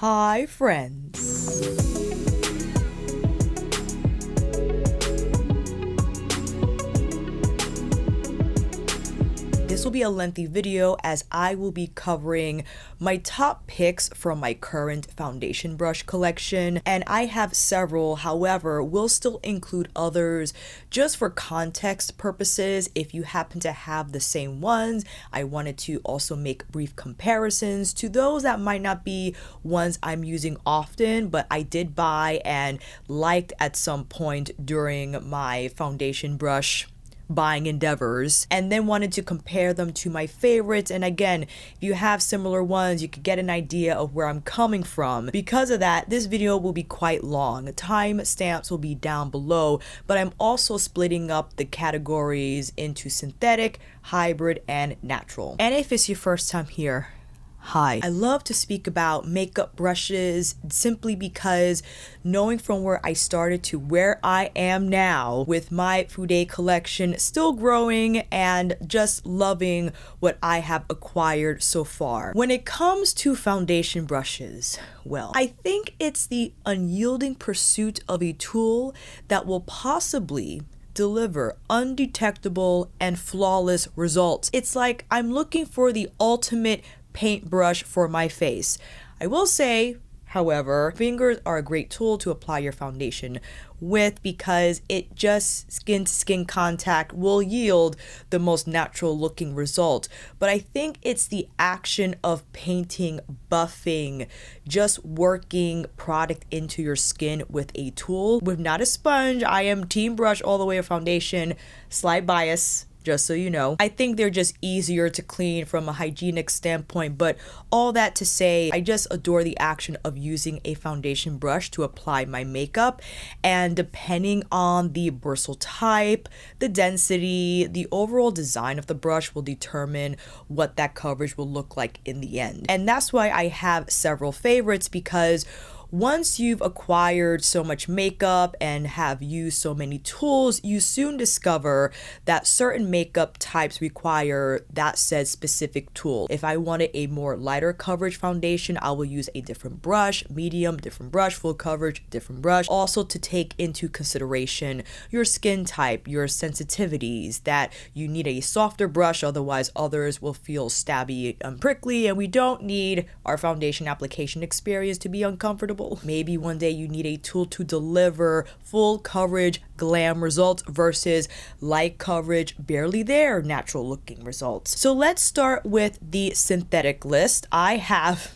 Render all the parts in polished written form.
Hi friends! This will be a lengthy video as I will be covering my top picks from my current foundation brush collection, and I have several. However, we'll still include others just for context purposes. If you happen to have the same ones, I wanted to also make brief comparisons to those that might not be ones I'm using often, but I did buy and liked at some point during my foundation brush buying endeavors, and then wanted to compare them to my favorites. And again, if you have similar ones, you could get an idea of where I'm coming from. Because of that, this video will be quite long. Time stamps will be down below, but I'm also splitting up the categories into synthetic, hybrid, and natural. And if it's your first time here, hi. I love to speak about makeup brushes simply because knowing from where I started to where I am now with my Foudation collection still growing and just loving what I have acquired so far. When it comes to foundation brushes, well, I think it's the unyielding pursuit of a tool that will possibly deliver undetectable and flawless results. It's like I'm looking for the ultimate paintbrush for my face. I will say, however, fingers are a great tool to apply your foundation with because it just skin to skin contact will yield the most natural looking result. But I think it's the action of painting, buffing, just working product into your skin with a tool, with not a sponge. I am team brush all the way of foundation, slight bias, just so you know. I think they're just easier to clean from a hygienic standpoint, but all that to say, I just adore the action of using a foundation brush to apply my makeup, and depending on the bristle type, the density, the overall design of the brush will determine what that coverage will look like in the end. And that's why I have several favorites, because once you've acquired so much makeup and have used so many tools, you soon discover that certain makeup types require that said specific tool. If I wanted a more lighter coverage foundation, I will use a different brush, medium, different brush, full coverage, different brush. Also to take into consideration your skin type, your sensitivities, that you need a softer brush, otherwise others will feel stabby and prickly, and we don't need our foundation application experience to be uncomfortable. Maybe one day you need a tool to deliver full coverage glam results versus light coverage, barely there natural looking results. So let's start with the synthetic list. I have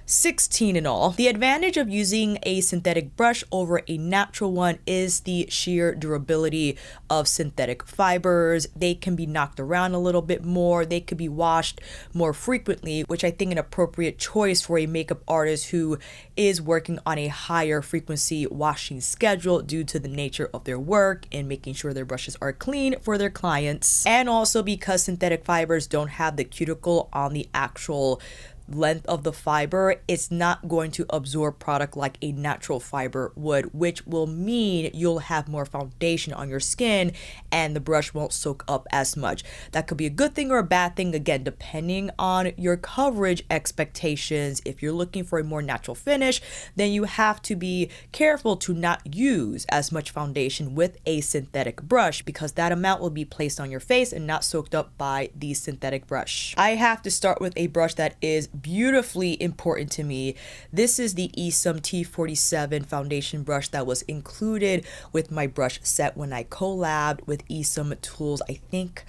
16 in all. The advantage of using a synthetic brush over a natural one is the sheer durability of synthetic fibers. They can be knocked around a little bit more. They could be washed more frequently, which I think an appropriate choice for a makeup artist who is working on a higher frequency washing schedule due to the nature of their work and making sure their brushes are clean for their clients. And also because synthetic fibers don't have the cuticle on the actual length of the fiber, it's not going to absorb product like a natural fiber would, which will mean you'll have more foundation on your skin and the brush won't soak up as much. That could be a good thing or a bad thing, again, depending on your coverage expectations. If you're looking for a more natural finish, then you have to be careful to not use as much foundation with a synthetic brush, because that amount will be placed on your face and not soaked up by the synthetic brush. I have to start with a brush that is beautifully important to me. This is the ESUM T47 foundation brush that was included with my brush set when I collabed with ESUM Tools, I think,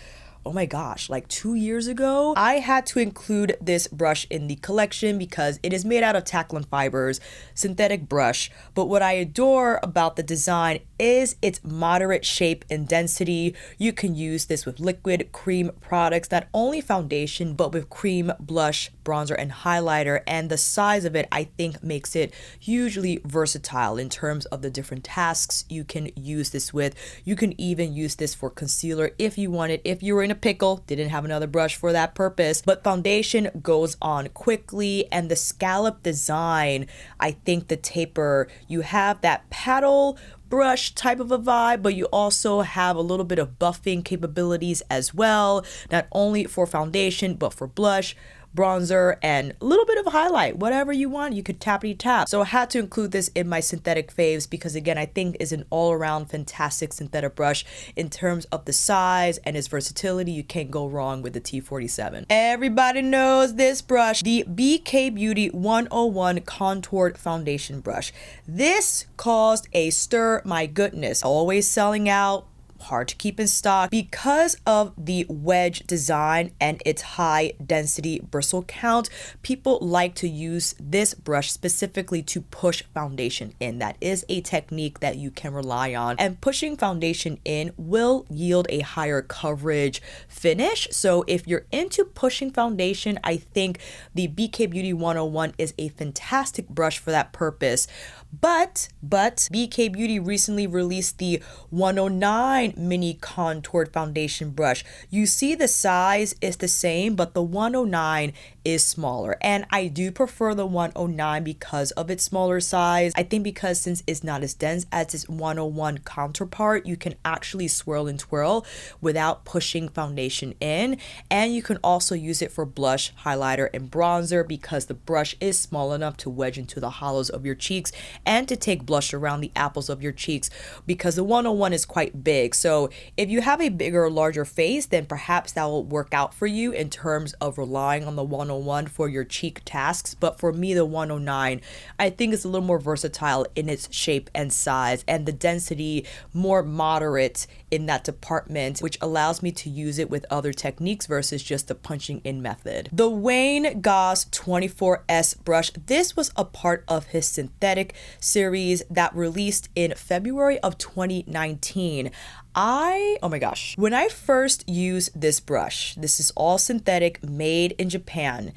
oh my gosh, like 2 years ago. I had to include this brush in the collection because it is made out of Taklon fibers, synthetic brush, but what I adore about the design is its moderate shape and density. You can use this with liquid, cream products, not only foundation, but with cream, blush, bronzer, and highlighter, and the size of it I think makes it hugely versatile in terms of the different tasks you can use this with. You can even use this for concealer if you wanted, if you were in a pickle, didn't have another brush for that purpose. But foundation goes on quickly, and the scallop design, I think the taper, you have that paddle brush type of a vibe, but you also have a little bit of buffing capabilities as well, not only for foundation but for blush, bronzer, and a little bit of a highlight, whatever you want, you could tappity tap. So I had to include this in my synthetic faves because again, I think is an all-around fantastic synthetic brush in terms of the size and its versatility. You can't go wrong with the T47. Everybody knows this brush, the BK Beauty 101 Contoured Foundation Brush. This caused a stir, my goodness, always selling out, hard to keep in stock because of the wedge design and its high density bristle count. People like to use this brush specifically to push foundation in. That is a technique that you can rely on, and pushing foundation in will yield a higher coverage finish. So if you're into pushing foundation, I think the BK Beauty 101 is a fantastic brush for that purpose. But BK Beauty recently released the 109 mini contoured foundation brush. You see the size is the same, but the 109 is smaller, and I do prefer the 109 because of its smaller size. I think because since it's not as dense as its 101 counterpart, you can actually swirl and twirl without pushing foundation in, and you can also use it for blush, highlighter, and bronzer because the brush is small enough to wedge into the hollows of your cheeks and to take blush around the apples of your cheeks, because the 101 is quite big. So if you have a bigger or larger face, then perhaps that will work out for you in terms of relying on the 101 for your cheek tasks. But for me, the 109, I think it's a little more versatile in its shape and size, and the density more moderate in that department, which allows me to use it with other techniques versus just the punching in method. The Wayne Goss 24S brush, this was a part of his synthetic series that released in February of 2019. Oh my gosh, when I first used this brush, this is all synthetic, made in Japan,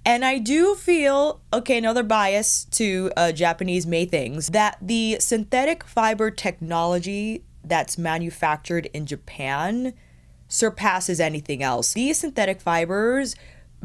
and I do feel, okay, another bias to Japanese made things, that the synthetic fiber technology that's manufactured in Japan surpasses anything else. These synthetic fibers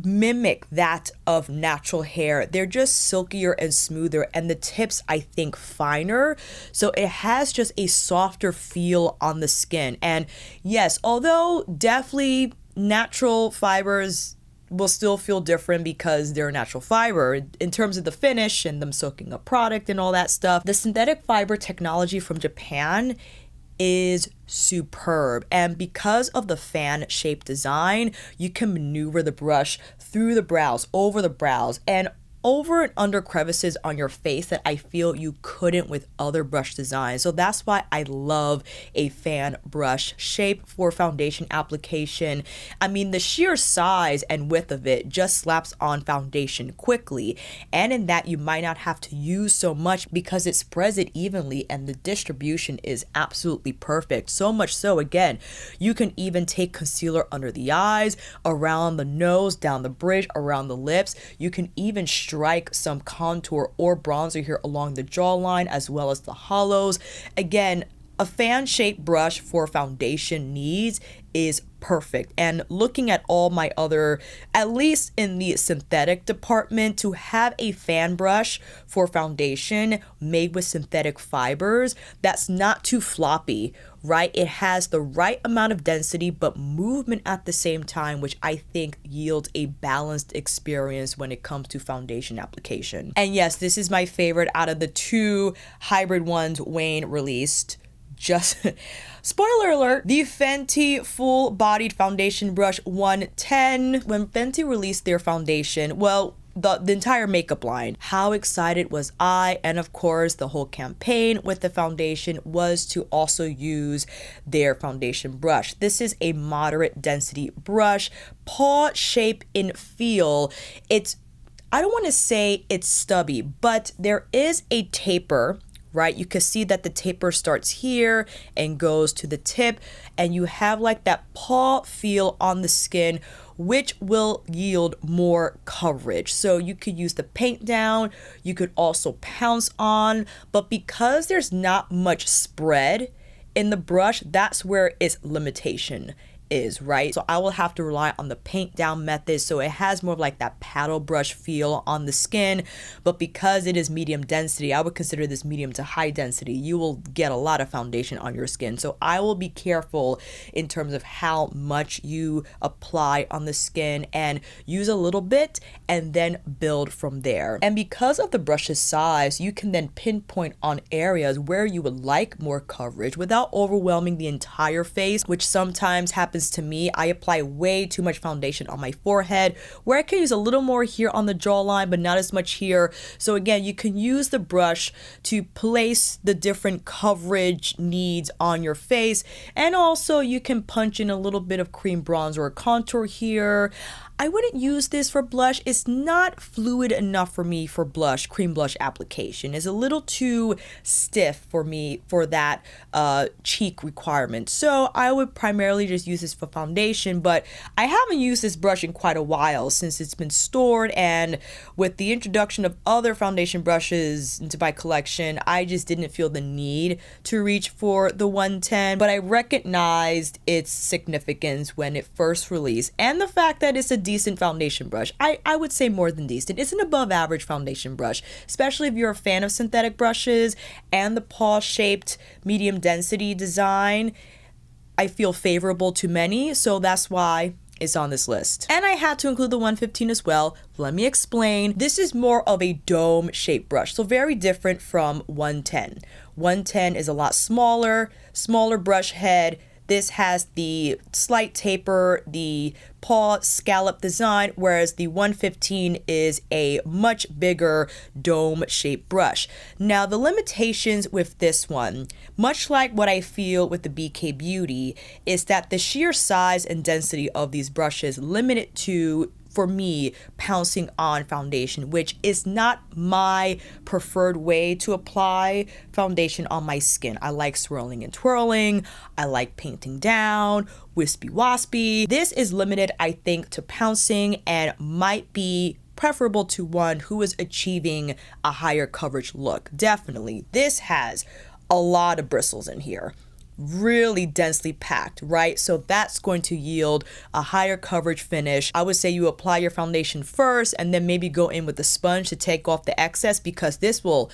mimic that of natural hair. They're just silkier and smoother, and the tips, I think, finer, so it has just a softer feel on the skin. And yes, although definitely natural fibers will still feel different because they're a natural fiber in terms of the finish and them soaking up product and all that stuff, the synthetic fiber technology from Japan is superb. And because of the fan shaped design, you can maneuver the brush through the brows, over the brows, and over and under crevices on your face that I feel you couldn't with other brush designs. So that's why I love a fan brush shape for foundation application. I mean, the sheer size and width of it just slaps on foundation quickly, and in that you might not have to use so much because it spreads it evenly, and the distribution is absolutely perfect. So much so, again, you can even take concealer under the eyes, around the nose, down the bridge, around the lips. You can even strike some contour or bronzer here along the jawline as well as the hollows. Again, a fan-shaped brush for foundation needs is perfect. And looking at all my other, at least in the synthetic department, to have a fan brush for foundation made with synthetic fibers that's not too floppy, right? It has the right amount of density but movement at the same time, which I think yields a balanced experience when it comes to foundation application. And yes, this is my favorite out of the two hybrid ones Wayne released. Just spoiler alert, the Fenty Full-Bodied Foundation Brush 110. When Fenty released their foundation, well, the entire makeup line, how excited was I? And of course, the whole campaign with the foundation was to also use their foundation brush. This is a moderate density brush, paw shape in feel. I don't want to say it's stubby, but there is a taper, right? You can see that the taper starts here and goes to the tip, and you have like that paw feel on the skin, which will yield more coverage. So you could use the paint down, you could also pounce on, but because there's not much spread in the brush, that's where its limitation is, right? So I will have to rely on the paint down method, so it has more of like that paddle brush feel on the skin. But because it is medium density, I would consider this medium to high density. You will get a lot of foundation on your skin, so I will be careful in terms of how much you apply on the skin, and use a little bit and then build from there. And because of the brush's size, you can then pinpoint on areas where you would like more coverage without overwhelming the entire face, which sometimes happens to me. I apply way too much foundation on my forehead, where I can use a little more here on the jawline but not as much here. So again, you can use the brush to place the different coverage needs on your face, and also you can punch in a little bit of cream bronzer or contour here. I wouldn't use this for blush. It's not fluid enough for me for blush, cream blush application. It's a little too stiff for me for that cheek requirement. So I would primarily just use this for foundation, but I haven't used this brush in quite a while since it's been stored, and with the introduction of other foundation brushes into my collection, I just didn't feel the need to reach for the 110, but I recognized its significance when it first released, and the fact that it's a decent foundation brush. I would say more than decent. It's an above average foundation brush, especially if you're a fan of synthetic brushes and the paw shaped medium density design. I feel favorable to many, so that's why it's on this list. And I had to include the 115 as well. Let me explain. This is more of a dome shaped brush, so very different from 110. 110 is a lot smaller brush head. This has the slight taper, the paw scallop design, whereas the 115 is a much bigger dome-shaped brush. Now, the limitations with this one, much like what I feel with the BK Beauty, is that the sheer size and density of these brushes limit it to, for me, pouncing on foundation, which is not my preferred way to apply foundation on my skin. I like swirling and twirling. I like painting down, wispy waspy. This is limited, I think, to pouncing, and might be preferable to one who is achieving a higher coverage look. Definitely. This has a lot of bristles in here. Really densely packed, right? So that's going to yield a higher coverage finish. I would say you apply your foundation first and then maybe go in with the sponge to take off the excess, because this will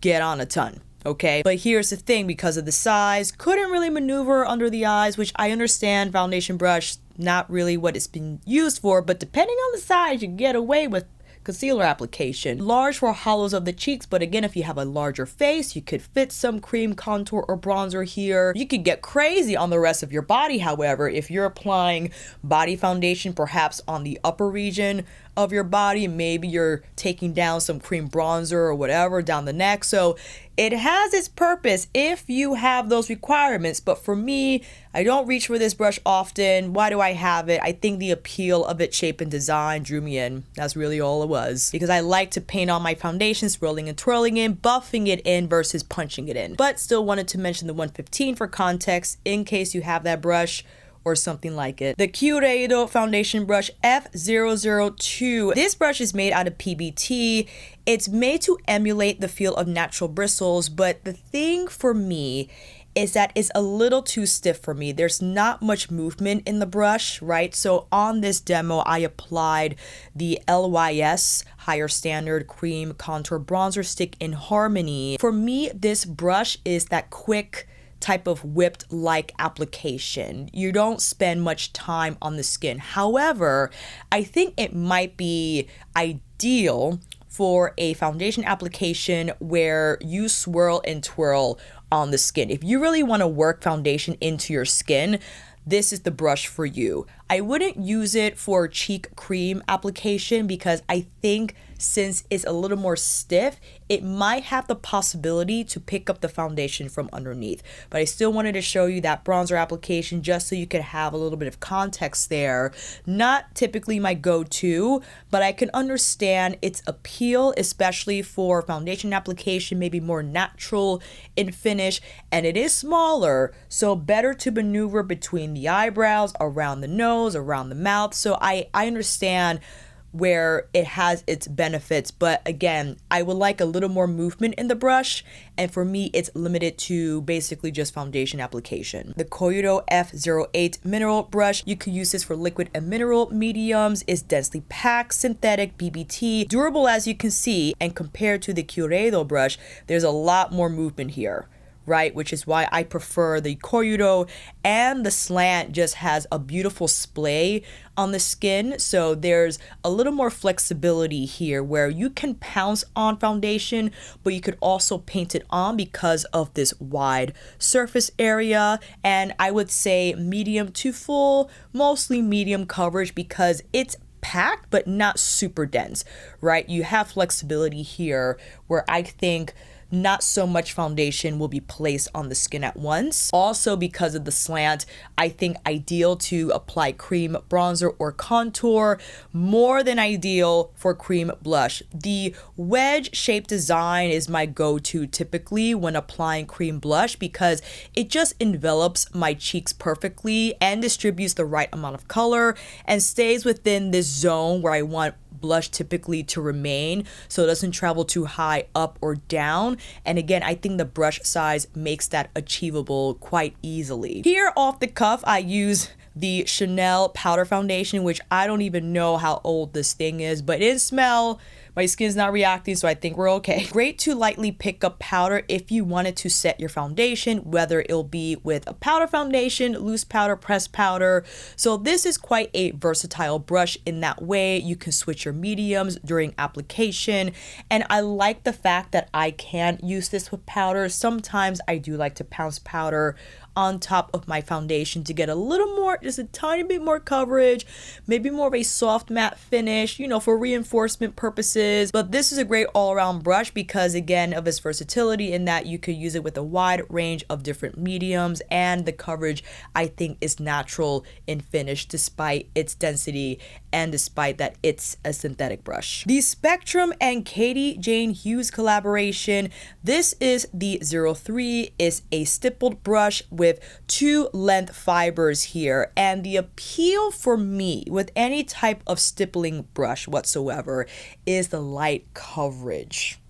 get on a ton. Okay, but here's the thing, because of the size, couldn't really maneuver under the eyes, which I understand foundation brush, not really what it's been used for, but depending on the size, you get away with concealer application. Large for hollows of the cheeks, but again, if you have a larger face, you could fit some cream contour or bronzer here. You could get crazy on the rest of your body, however, if you're applying body foundation perhaps on the upper region of your body, maybe you're taking down some cream bronzer or whatever down the neck. So it has its purpose if you have those requirements, but for me, I don't reach for this brush often. Why do I have it? I think the appeal of its shape and design drew me in. That's really all it was, because I like to paint on my foundation, swirling and twirling in, buffing it in versus punching it in. But still wanted to mention the 115 for context in case you have that brush or something like it. The Kyureido foundation brush F002. This brush is made out of PBT. It's made to emulate the feel of natural bristles, but the thing for me is that it's a little too stiff for me. There's not much movement in the brush, right? So on this demo, I applied the LYS Higher Standard Cream Contour Bronzer Stick in Harmony. For me, this brush is that quick type of whipped like application. You don't spend much time on the skin. However, I think it might be ideal for a foundation application where you swirl and twirl on the skin. If you really want to work foundation into your skin, this is the brush for you. I wouldn't use it for cheek cream application because I think since it's a little more stiff, it might have the possibility to pick up the foundation from underneath. But I still wanted to show you that bronzer application just so you could have a little bit of context there. Not typically my go-to, but I can understand its appeal, especially for foundation application, maybe more natural in finish. And it is smaller, so better to maneuver between the eyebrows, around the nose, around the mouth. So I understand where it has its benefits, but again, I would like a little more movement in the brush, and for me it's limited to basically just foundation application. The Koyudo F08 mineral brush, you can use this for liquid and mineral mediums, is densely packed, synthetic, BBT, durable as you can see, and compared to the Kyureido brush, there's a lot more movement here, right? Which is why I prefer the Koyudo, and the slant just has a beautiful splay on the skin. So there's a little more flexibility here where you can pounce on foundation, but you could also paint it on because of this wide surface area. And I would say medium to full, mostly medium coverage because it's packed but not super dense, right? You have flexibility here where I think not so much foundation will be placed on the skin at once. Also, because of the slant, I think ideal to apply cream bronzer or contour, more than ideal for cream blush. The wedge shape design is my go-to typically when applying cream blush because it just envelops my cheeks perfectly and distributes the right amount of color and stays within this zone where I want blush typically to remain, so it doesn't travel too high up or down. And again, I think the brush size makes that achievable quite easily. Here off the cuff, I use the Chanel powder foundation, which I don't even know how old this thing is, but it smell. My skin's not reacting, so I think we're okay. Great to lightly pick up powder if you wanted to set your foundation, whether it'll be with a powder foundation, loose powder, pressed powder. So this is quite a versatile brush in that way. You can switch your mediums during application. And I like the fact that I can use this with powder. Sometimes I do like to pounce powder on top of my foundation to get a little more, just a tiny bit more coverage, maybe more of a soft matte finish, you know, for reinforcement purposes. But this is a great all-around brush because again of its versatility in that you could use it with a wide range of different mediums, and the coverage I think is natural in finish despite its density and despite that it's a synthetic brush. The Spectrum and Katie Jane Hughes collaboration, this is the 03, is a stippled brush with 2 length fibers here, and the appeal for me with any type of stippling brush whatsoever is the light coverage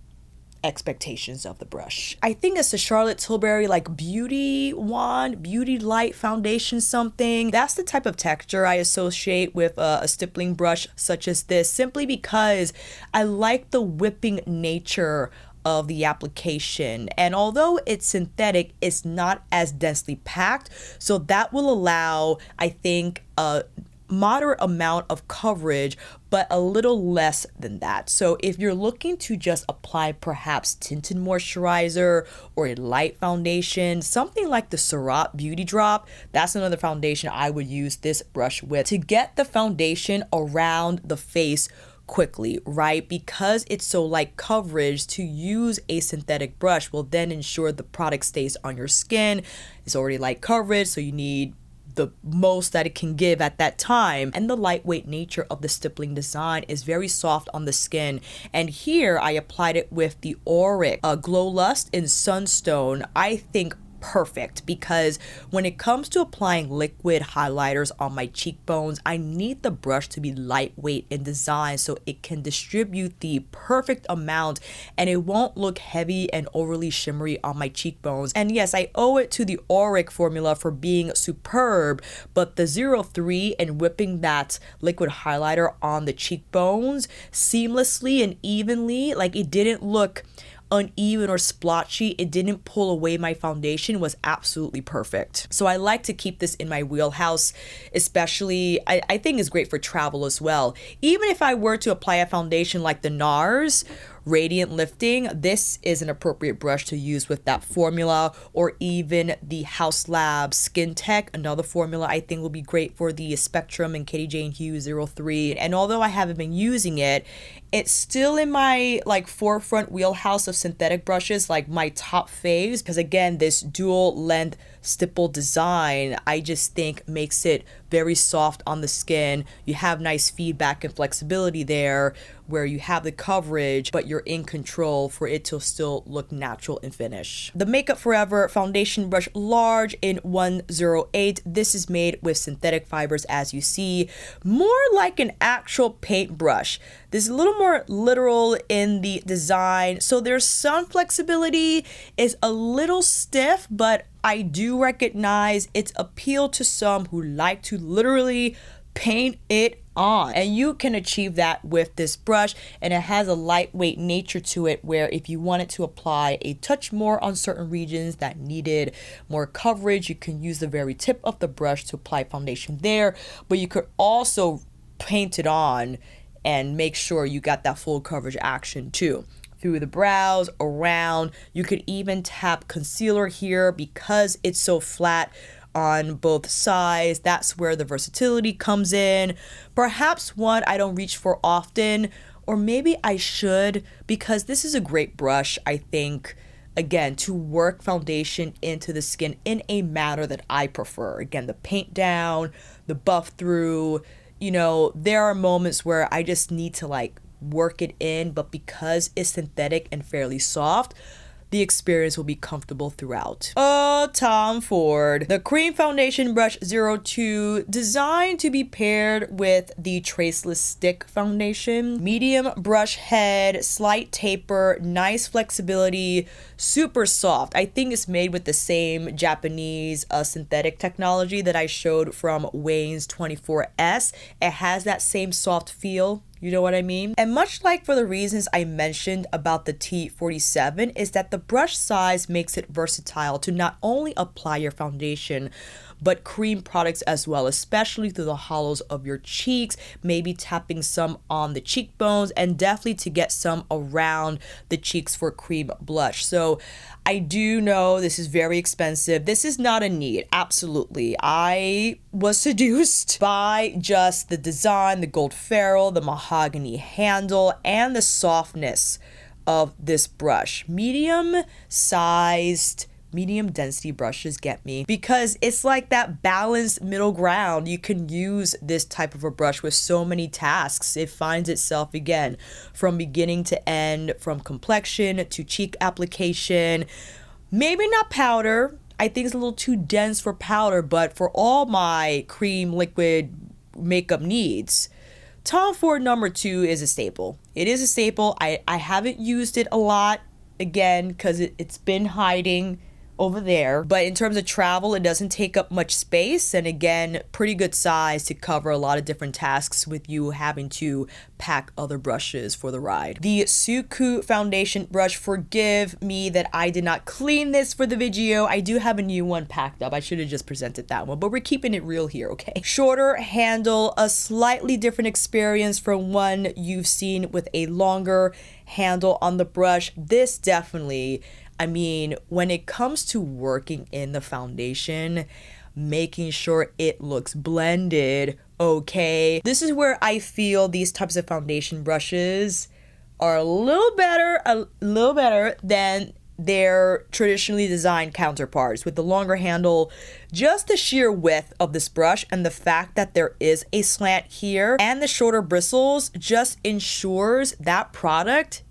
expectations of the brush. I think it's the Charlotte Tilbury like beauty wand, beauty light foundation something. That's the type of texture I associate with a stippling brush such as this, simply because I like the whipping nature of the application, and although it's synthetic, it's not as densely packed, so that will allow, I think, a moderate amount of coverage but a little less than that. So if you're looking to just apply perhaps tinted moisturizer or a light foundation, something like the Surratt Beauty Drop, that's another foundation I would use this brush with to get the foundation around the face quickly, right? Because it's so light coverage, to use a synthetic brush will then ensure the product stays on your skin. It's already light coverage, so you need the most that it can give at that time. And the lightweight nature of the stippling design is very soft on the skin. And here I applied it with the Auric Glow Lust in Sunstone. I think perfect, because when it comes to applying liquid highlighters on my cheekbones, I need the brush to be lightweight in design so it can distribute the perfect amount and it won't look heavy and overly shimmery on my cheekbones. And yes, I owe it to the Auric formula for being superb, but the 03 and whipping that liquid highlighter on the cheekbones seamlessly and evenly, like it didn't look uneven or splotchy, it didn't pull away my foundation, was absolutely perfect. So I like to keep this in my wheelhouse, especially I think it's great for travel as well. Even if I were to apply a foundation like the NARS Radiant Lifting, this is an appropriate brush to use with that formula, or even the House Lab Skin Tech, another formula I think will be great for the Spectrum and Katie Jane Hughes 03. And although I haven't been using it, it's still in my like forefront wheelhouse of synthetic brushes, like my top faves, because again, this dual length stipple design, I just think makes it very soft on the skin. You have nice feedback and flexibility there where you have the coverage, but you're in control for it to still look natural and finish. The Makeup Forever foundation brush large in 108. This is made with synthetic fibers, as you see, more like an actual paintbrush. This is a little more literal in the design, so there's some flexibility. It's a little stiff, but I do recognize its appeal to some who like to literally paint it on, and you can achieve that with this brush. And it has a lightweight nature to it where if you wanted to apply a touch more on certain regions that needed more coverage, you can use the very tip of the brush to apply foundation there, but you could also paint it on and make sure you got that full coverage action too. Through the brows, around, you could even tap concealer here because it's so flat on both sides. That's where the versatility comes in. Perhaps one I don't reach for often, or maybe I should, because this is a great brush, I think, again, to work foundation into the skin in a manner that I prefer. Again, the paint down, the buff through, you know, there are moments where I just need to like work it in, but because it's synthetic and fairly soft, the experience will be comfortable throughout. Oh, Tom Ford. The Cream Foundation Brush 02, designed to be paired with the Traceless Stick Foundation. Medium brush head, slight taper, nice flexibility, super soft. I think it's made with the same Japanese synthetic technology that I showed from Wayne's 24S. It has that same soft feel. You know what I mean? And much like for the reasons I mentioned about the T47, is that the brush size makes it versatile to not only apply your foundation, but cream products as well, especially through the hollows of your cheeks, maybe tapping some on the cheekbones, and definitely to get some around the cheeks for cream blush. So I do know this is very expensive. This is not a need, absolutely. I was seduced by just the design, the gold ferrule, the mahogany handle, and the softness of this brush. Medium density brushes get me because it's like that balanced middle ground. You can use this type of a brush with so many tasks. It finds itself again from beginning to end, from complexion to cheek application. Maybe not powder. I think it's a little too dense for powder, but for all my cream liquid makeup needs, Tom Ford number 2 is a staple. It is a staple. I haven't used it a lot, again, because it's been hiding over there, but in terms of travel, it doesn't take up much space, and again, pretty good size to cover a lot of different tasks with you having to pack other brushes for the ride. The Suqqu foundation brush, forgive me that I did not clean this for the video. I do have a new one packed up. I should have just presented that one, but we're keeping it real here, okay? Shorter handle, a slightly different experience from one you've seen with a longer handle on the brush. This definitely, I mean, when it comes to working in the foundation, making sure it looks blended, okay? This is where I feel these types of foundation brushes are a little better than their traditionally designed counterparts. With the longer handle, just the sheer width of this brush and the fact that there is a slant here and the shorter bristles just ensures that product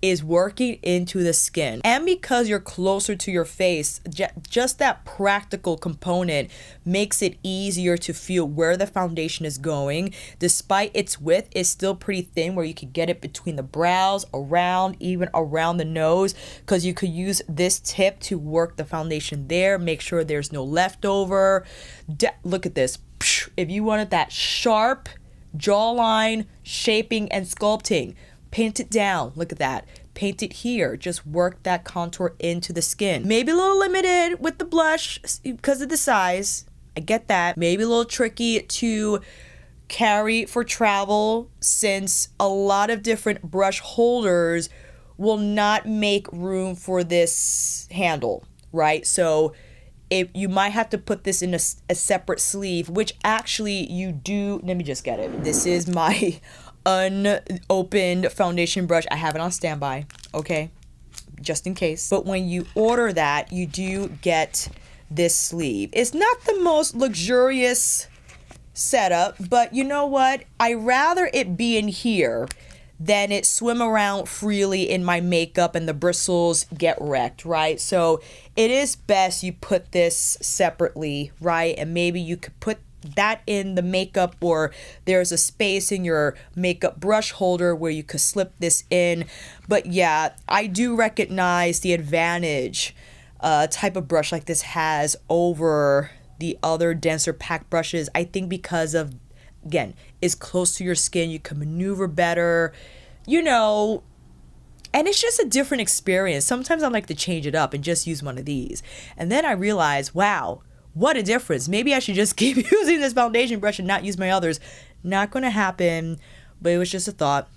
is working into the skin. And because you're closer to your face, just that practical component makes it easier to feel where the foundation is going. Despite its width, it's still pretty thin where you could get it between the brows, around, even around the nose, because you could use this tip to work the foundation there, make sure there's no leftover. Look at this. If you wanted that sharp jawline shaping and sculpting, paint it down. Look at that. Paint it here. Just work that contour into the skin. Maybe a little limited with the blush because of the size. I get that. Maybe a little tricky to carry for travel since a lot of different brush holders will not make room for this handle, right? So if you might have to put this in a separate sleeve, which actually you do. Let me just get it. This is my unopened foundation brush. I have it on standby, okay, just in case. But when you order that, you do get this sleeve. It's not the most luxurious setup, but you know what? I rather it be in here than it swim around freely in my makeup and the bristles get wrecked, right? So it is best you put this separately, right? And maybe you could put that in the makeup, or there's a space in your makeup brush holder where you could slip this in. But yeah, I do recognize the advantage type of brush like this has over the other denser pack brushes. I think because of, again, it's close to your skin, you can maneuver better, you know, and it's just a different experience. Sometimes I like to change it up and just use one of these. And then I realize, wow, what a difference. Maybe I should just keep using this foundation brush and not use my others. Not going to happen, but it was just a thought.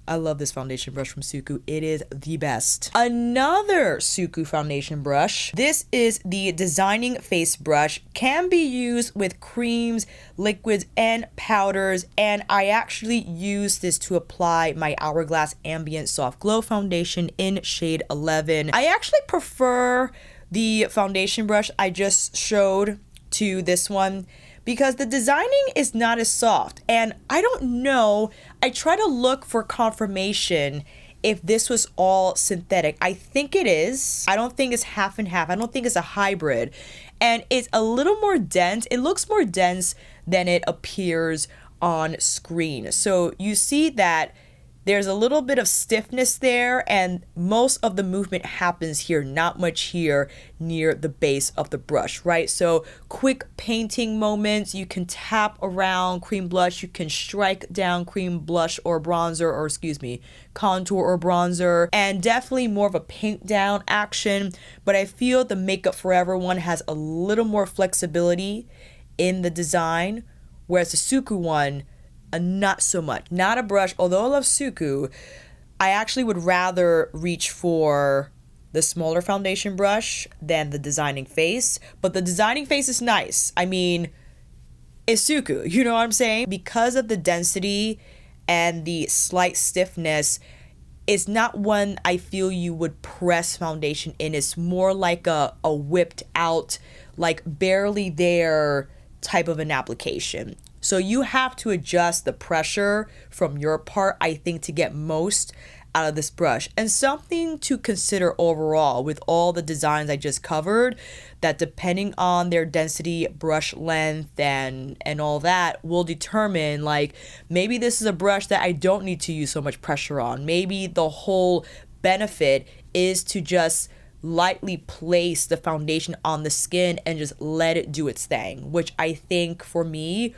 I love this foundation brush from Suqqu. It is the best. Another Suqqu foundation brush. This is the Designing Face brush. Can be used with creams, liquids, and powders. And I actually use this to apply my Hourglass Ambient Soft Glow Foundation in shade 11. I actually prefer the foundation brush I just showed to this one because the designing is not as soft. And I don't know, I try to look for confirmation if this was all synthetic. I think it is. I don't think it's half and half. I don't think it's a hybrid. And it's a little more dense. It looks more dense than it appears on screen. So you see that there's a little bit of stiffness there, and most of the movement happens here, not much here near the base of the brush, right? So quick painting moments, you can tap around cream blush, you can strike down cream blush or bronzer, or excuse me, contour or bronzer, and definitely more of a paint down action. But I feel the Makeup Forever one has a little more flexibility in the design, whereas the Suqqu one, not so much. Not a brush, although I love Suqqu, I actually would rather reach for the smaller foundation brush than the Designing Face. But the Designing Face is nice. I mean, it's Suqqu, you know what I'm saying? Because of the density and the slight stiffness, it's not one I feel you would press foundation in. It's more like a whipped out, like barely there type of an application. So you have to adjust the pressure from your part, I think, to get most out of this brush. And something to consider overall with all the designs I just covered, that depending on their density, brush length, and all that will determine, like, maybe this is a brush that I don't need to use so much pressure on. Maybe the whole benefit is to just lightly place the foundation on the skin and just let it do its thing, which I think for me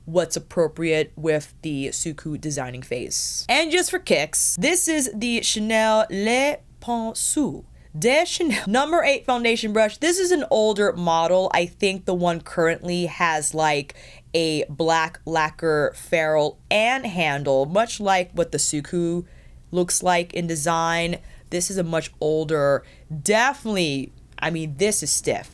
what's appropriate with the Suqqu Designing Face. And just for kicks, this is the Chanel Le Pinceaux de Chanel number 8 foundation brush. This is an older model. I think the one currently has like a black lacquer ferrule and handle, much like what the Suqqu looks like in design. This is a much older, definitely, I mean, this is stiff.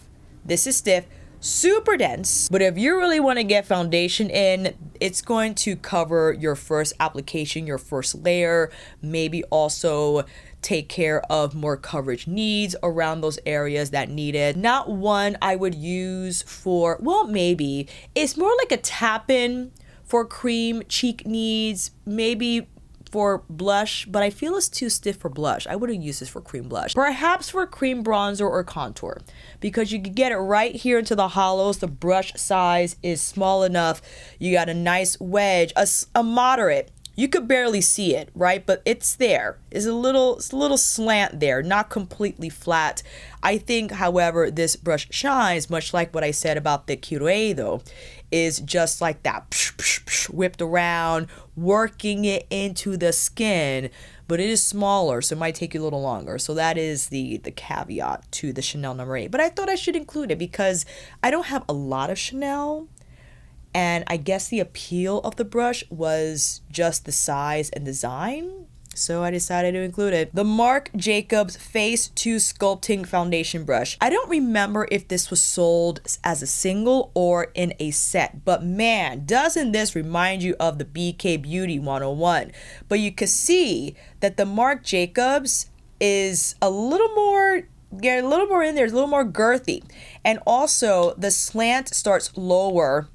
This is stiff. Super dense, but if you really want to get foundation in, it's going to cover your first application, your first layer, maybe also take care of more coverage needs around those areas that need it. Not one I would use for, well, maybe it's more like a tap in for cream cheek needs, maybe for blush, but I feel it's too stiff for blush. I wouldn't use this for cream blush. Perhaps for cream bronzer or contour, because you can get it right here into the hollows. The brush size is small enough. You got a nice wedge, a moderate. You could barely see it, right? But it's there. It's a little slant there, not completely flat. I think, however, this brush shines, much like what I said about the Kyureido, is just like that, whipped around, working it into the skin, but it is smaller, so it might take you a little longer. So that is the caveat to the Chanel number 8. But I thought I should include it because I don't have a lot of Chanel, and I guess the appeal of the brush was just the size and design, so I decided to include it. The Marc Jacobs Face 2 Sculpting Foundation Brush. I don't remember if this was sold as a single or in a set, but man, doesn't this remind you of the BK Beauty 101? But you can see that the Marc Jacobs is a little more get a little more in there. It's a little more girthy. And also the slant starts lower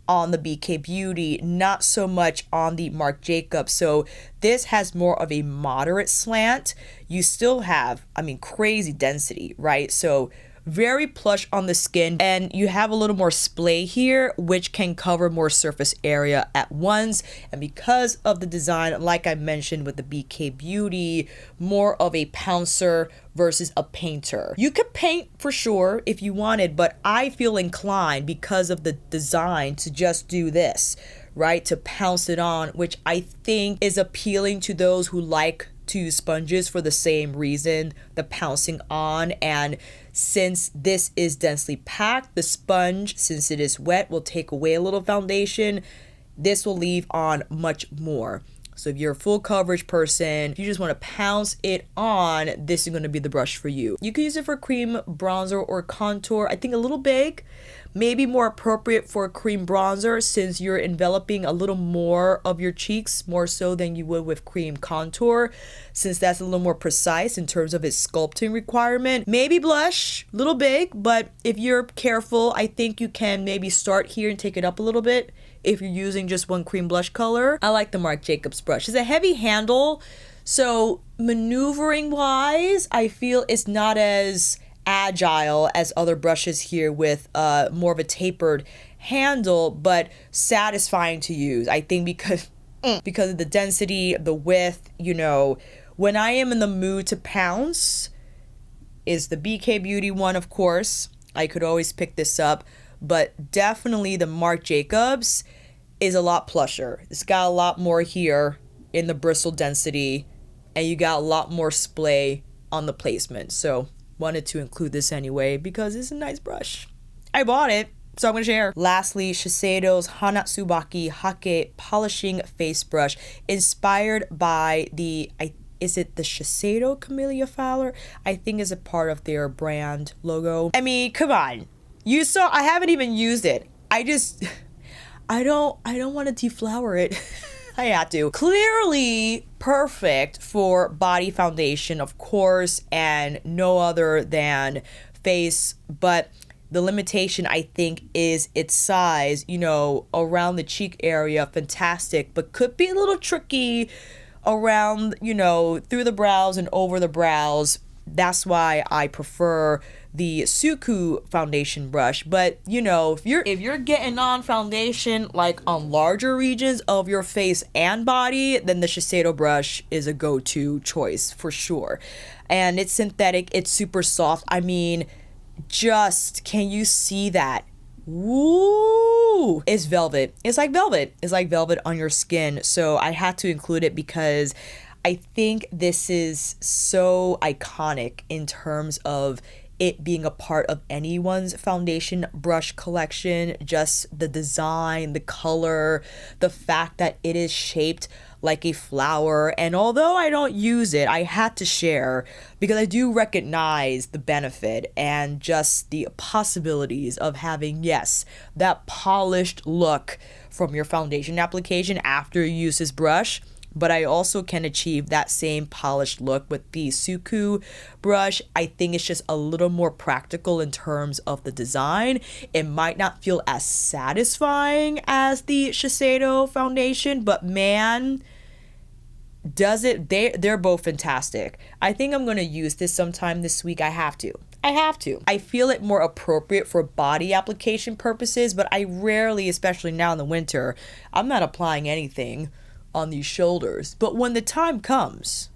on the BK Beauty, not so much on the Marc Jacobs. So this has more of a moderate slant. You still have, I mean, crazy density, right? So very plush on the skin, and you have a little more splay here, which can cover more surface area at once. And because of the design, like I mentioned with the BK Beauty, more of a pouncer versus a painter. You could paint for sure if you wanted, but I feel inclined because of the design to just do this, right? To pounce it on, which I think is appealing to those who like to use sponges for the same reason, the pouncing on. And since this is densely packed, the sponge, since it is wet, will take away a little foundation. This will leave on much more. So if you're a full coverage person, if you just want to pounce it on, this is going to be the brush for you. You can use it for cream bronzer or contour. I think a little big, maybe more appropriate for a cream bronzer since you're enveloping a little more of your cheeks, more so than you would with cream contour, since that's a little more precise in terms of its sculpting requirement. Maybe blush, a little big, but if you're careful, I think you can maybe start here and take it up a little bit if you're using just one cream blush color. I like the Marc Jacobs brush. It's a heavy handle, so maneuvering wise, I feel it's not as agile as other brushes here with more of a tapered handle, but satisfying to use. I think because of the density, the width, you know, when I am in the mood to pounce, is the BK Beauty one, of course. I could always pick this up, but definitely the Marc Jacobs is a lot plusher. It's got a lot more here in the bristle density, and you got a lot more splay on the placement. So wanted to include this anyway because it's a nice brush. I bought it, so I'm gonna share. Lastly, Shiseido's Hanatsubaki Hake polishing face brush, inspired by the, is it the Shiseido Camellia Fowler? I think is a part of their brand logo. I mean, come on. You saw, I haven't even used it. I don't want to deflower it. I had to. Clearly perfect for body foundation, of course, and no other than face, but the limitation, I think, is its size. You know, around the cheek area, fantastic, but could be a little tricky around, you know, through the brows and over the brows. That's why I prefer the Suqqu foundation brush. But you know, if you're getting on foundation like on larger regions of your face and body, then the Shiseido brush is a go-to choice for sure. And it's synthetic, it's super soft. I mean, just can you see that? Woo! It's velvet. It's like velvet. It's like velvet on your skin. So I had to include it because I think this is so iconic in terms of it being a part of anyone's foundation brush collection. Just the design, the color, the fact that it is shaped like a flower. And although I don't use it, I had to share because I do recognize the benefit and just the possibilities of having, yes, that polished look from your foundation application after you use this brush. But I also can achieve that same polished look with the Suqqu brush. I think it's just a little more practical in terms of the design. It might not feel as satisfying as the Shiseido foundation, but man, does it. They're both fantastic. I think I'm going to use this sometime this week. I have to. I feel it more appropriate for body application purposes, but I rarely, especially now in the winter, I'm not applying anything on these shoulders. But when the time comes,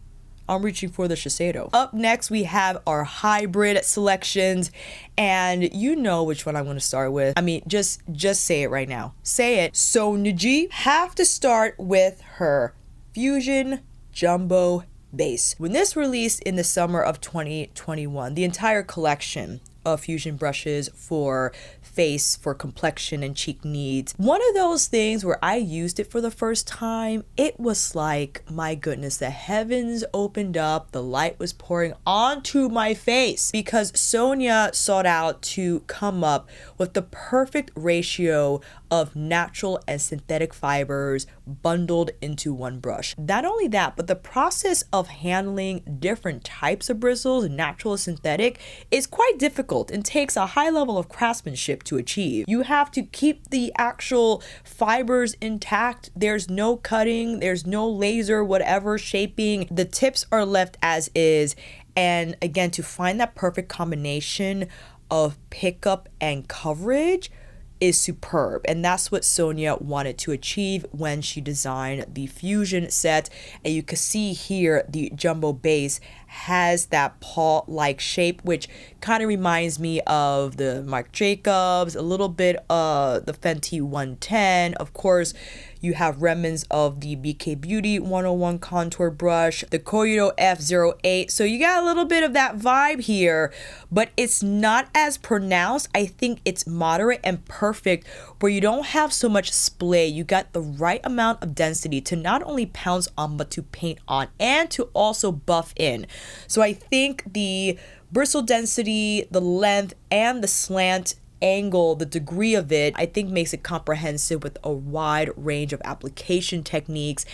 I'm reaching for the Shiseido. Up next, we have our hybrid selections, and you know which one I'm going to start with. I mean, just say it right now. Say it. Sonia G. Have to start with her Fusion Jumbo Base. When this released in the summer of 2021, the entire collection of fusion brushes for face, for complexion and cheek needs. One of those things where I used it for the first time, it was like, my goodness, the heavens opened up, the light was pouring onto my face, because Sonia sought out to come up with the perfect ratio of natural and synthetic fibers bundled into one brush. Not only that, but the process of handling different types of bristles, natural and synthetic, is quite difficult and takes a high level of craftsmanship to achieve. You have to keep the actual fibers intact. There's no cutting, there's no laser, whatever shaping. The tips are left as is. And again, to find that perfect combination of pickup and coverage is superb, and that's what Sonia wanted to achieve when she designed the fusion set. And you can see here the jumbo base has that paw-like shape, which kind of reminds me of the Marc Jacobs, a little bit of the Fenty 110. Of course, you have remnants of the BK Beauty 101 contour brush, the Koyudo F08. So you got a little bit of that vibe here, but it's not as pronounced. I think it's moderate and perfect, where you don't have so much splay. You got the right amount of density to not only pounce on, but to paint on and to also buff in. So I think the bristle density, the length, and the slant angle, the degree of it, I think makes it comprehensive with a wide range of application techniques.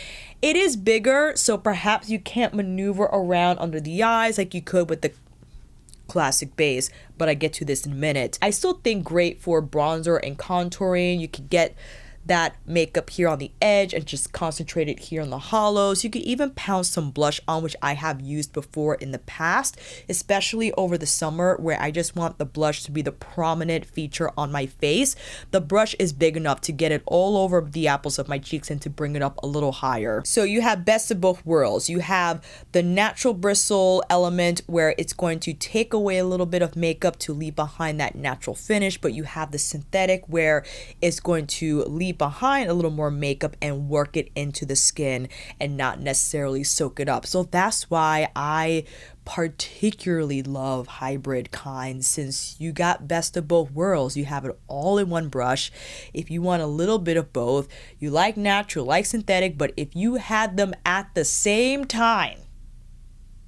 It is bigger, so perhaps you can't maneuver around under the eyes like you could with the classic base, but I get to this in a minute. I still think great for bronzer and contouring. You could get that makeup here on the edge and just concentrate it here on the hollows. You could even pound some blush on, which I have used before in the past, especially over the summer, where I just want the blush to be the prominent feature on my face. The brush is big enough to get it all over the apples of my cheeks and to bring it up a little higher. So you have best of both worlds. You have the natural bristle element where it's going to take away a little bit of makeup to leave behind that natural finish, but you have the synthetic where it's going to leave behind a little more makeup and work it into the skin and not necessarily soak it up. So that's why I particularly love hybrid kinds, since you got best of both worlds. You have it all in one brush. If you want a little bit of both, you like natural, like synthetic, but if you had them at the same time,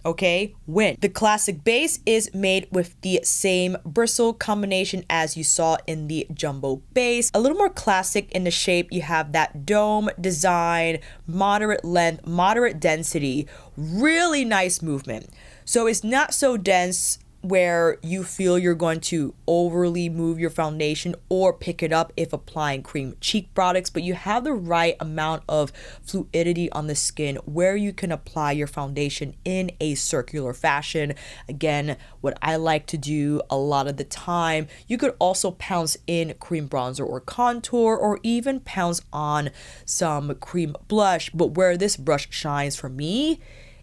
okay, win. The classic base is made with the same bristle combination as you saw in the jumbo base. A little more classic in the shape. You have that dome design, moderate length, moderate density, really nice movement. So it's not so dense where you feel you're going to overly move your foundation or pick it up if applying cream cheek products, but you have the right amount of fluidity on the skin where you can apply your foundation in a circular fashion. Again, what I like to do a lot of the time, you could also pounce in cream bronzer or contour, or even pounce on some cream blush, but where this brush shines for me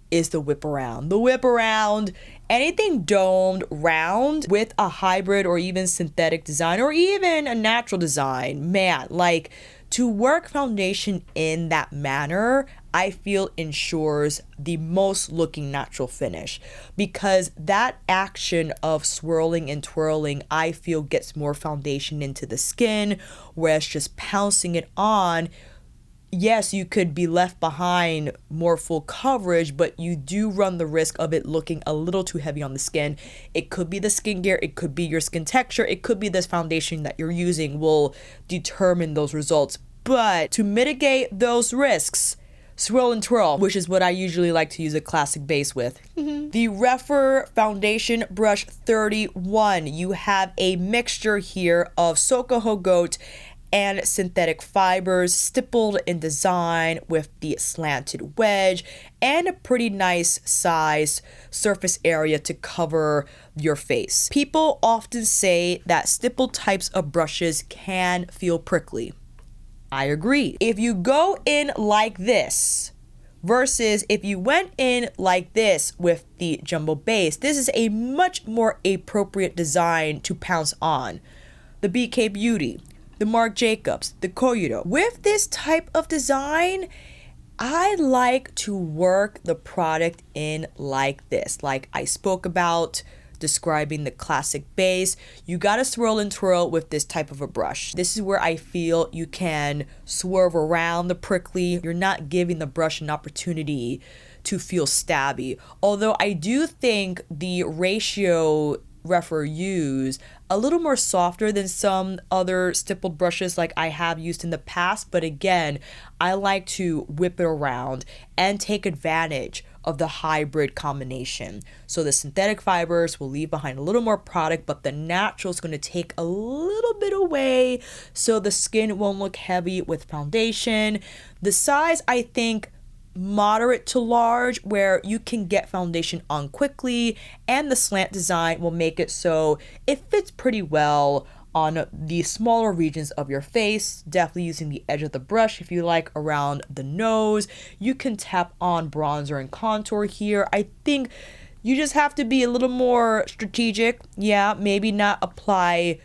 is the whip around. The whip around, anything domed round with a hybrid or even synthetic design or even a natural design, man, like to work foundation in that manner, I feel ensures the most looking natural finish, because that action of swirling and twirling, I feel gets more foundation into the skin, whereas just pouncing it on, yes, you could be left behind more full coverage, but you do run the risk of it looking a little too heavy on the skin. It could be the skincare, it could be your skin texture, it could be this foundation that you're using will determine those results. But to mitigate those risks, swirl and twirl, which is what I usually like to use a classic base with. The Rephr Foundation Brush 31. You have a mixture here of Soqqu goat and synthetic fibers stippled in design with the slanted wedge and a pretty nice size surface area to cover your face. People often say that stippled types of brushes can feel prickly. I agree. If you go in like this versus if you went in like this with the jumbo base, this is a much more appropriate design to pounce on. The BK Beauty, the Marc Jacobs, the Koyudo. With this type of design, I like to work the product in like this. Like I spoke about describing the classic base, you gotta swirl and twirl with this type of a brush. This is where I feel you can swerve around the prickly. You're not giving the brush an opportunity to feel stabby. Although I do think the ratio Rephr used a little more softer than some other stippled brushes like I have used in the past, but again, I like to whip it around and take advantage of the hybrid combination. So the synthetic fibers will leave behind a little more product, but the natural is going to take a little bit away so the skin won't look heavy with foundation. The size, I think, moderate to large, where you can get foundation on quickly, and the slant design will make it so it fits pretty well on the smaller regions of your face. Definitely using the edge of the brush if you like, around the nose. You can tap on bronzer and contour here. I think you just have to be a little more strategic. Yeah, maybe not apply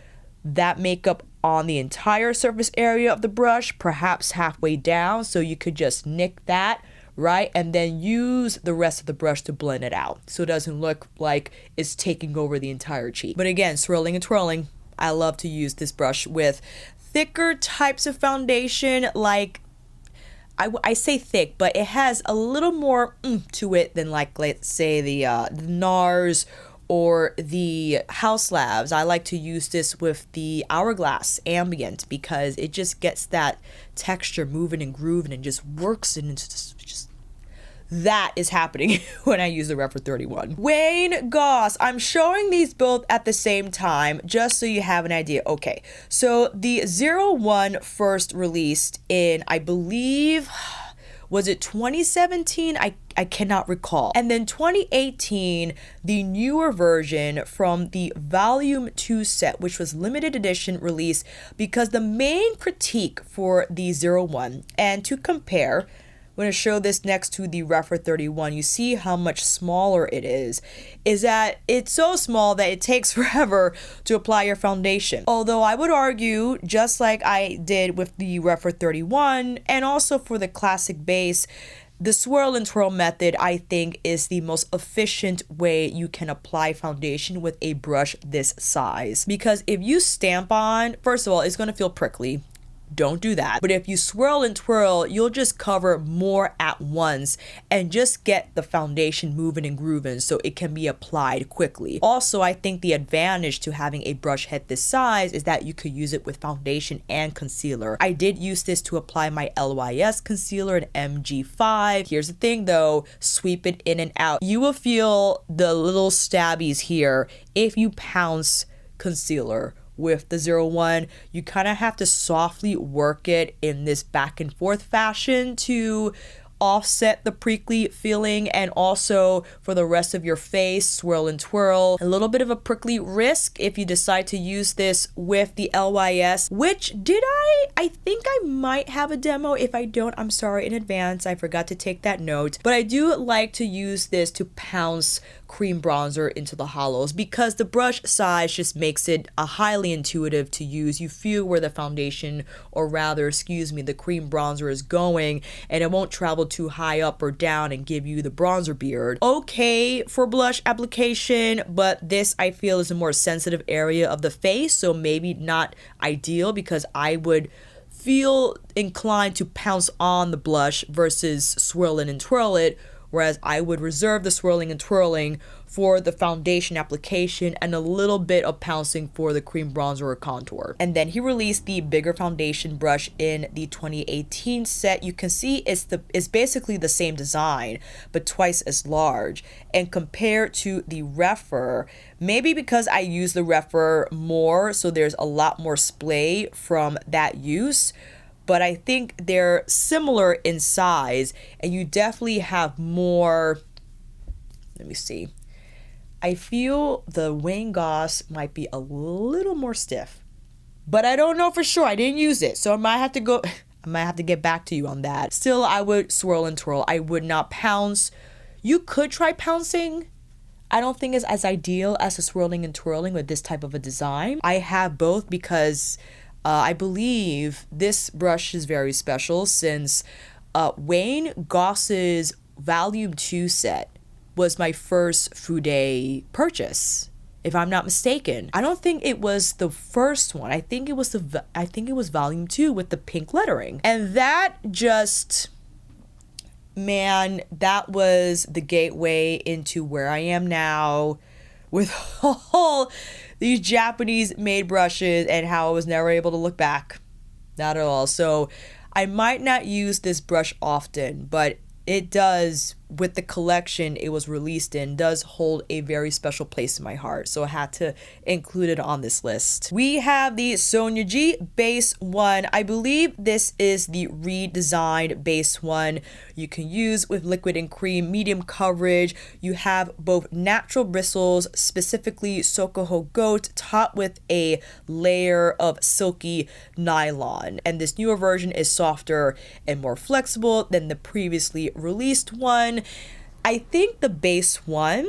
that makeup on the entire surface area of the brush, perhaps halfway down, so you could just nick that, right? And then use the rest of the brush to blend it out so it doesn't look like it's taking over the entire cheek. But again, swirling and twirling. I love to use this brush with thicker types of foundation, like I say thick, but it has a little more to it than like, let's say the NARS or the House Labs. I like to use this with the Hourglass Ambient because it just gets that texture moving and grooving and just works, and it's just that is happening when I use the Rephr 31. Wayne Goss. I'm showing these both at the same time just so you have an idea. Okay, so the 01 first released in, I believe, was it 2017? I cannot recall. And then 2018, the newer version from the Volume 2 set, which was limited edition release, because the main critique for the 01, and to compare, I'm going to show this next to the Rephr 31. You see how much smaller it is that it's so small that it takes forever to apply your foundation. Although I would argue, just like I did with the Rephr 31 and also for the classic base, the swirl and twirl method, I think, is the most efficient way you can apply foundation with a brush this size. Because if you stamp on, first of all, it's going to feel prickly. Don't do that. But if you swirl and twirl, you'll just cover more at once and just get the foundation moving and grooving so it can be applied quickly. Also, I think the advantage to having a brush head this size is that you could use it with foundation and concealer. I did use this to apply my LYS concealer in MG5. Here's the thing though, sweep it in and out. You will feel the little stabbies here if you pounce concealer. With the 01, you kind of have to softly work it in this back and forth fashion to offset the prickly feeling, and also for the rest of your face, swirl and twirl. A little bit of a prickly risk if you decide to use this with the LYS, which I think I might have a demo. If I don't, I'm sorry in advance. I forgot to take that note. But I do like to use this to pounce cream bronzer into the hollows because the brush size just makes it a highly intuitive to use. You feel where the foundation, or rather, excuse me, the cream bronzer is going, and it won't travel too high up or down and give you the bronzer beard. Okay for blush application, but this I feel is a more sensitive area of the face, so maybe not ideal because I would feel inclined to pounce on the blush versus swirl it and twirl it, whereas I would reserve the swirling and twirling for the foundation application and a little bit of pouncing for the cream bronzer or contour. And then he released the bigger foundation brush in the 2018 set. You can see it's basically the same design, but twice as large. And compared to the Rephr, maybe because I use the Rephr more, so there's a lot more splay from that use, but I think they're similar in size, and you definitely have more. Let me see. I feel the Wayne Goss might be a little more stiff, but I don't know for sure. I didn't use it, so I might have to get back to you on that. Still, I would swirl and twirl. I would not pounce. You could try pouncing. I don't think it's as ideal as the swirling and twirling with this type of a design. I have both because I believe this brush is very special since Wayne Goss's Volume 2 set was my first Fude purchase. if I'm not mistaken. I don't think it was the first one. I think it was volume 2 with the pink lettering. And that just, man, that was the gateway into where I am now with all these Japanese made brushes and how I was never able to look back. Not at all. So I might not use this brush often, but it does, with the collection it was released in, does hold a very special place in my heart. So I had to include it on this list. We have the Sonia G Base One. I believe this is the redesigned Base One. You can use with liquid and cream, medium coverage. You have both natural bristles, specifically Sokuho goat, topped with a layer of silky nylon. And this newer version is softer and more flexible than the previously released one. I think the Base One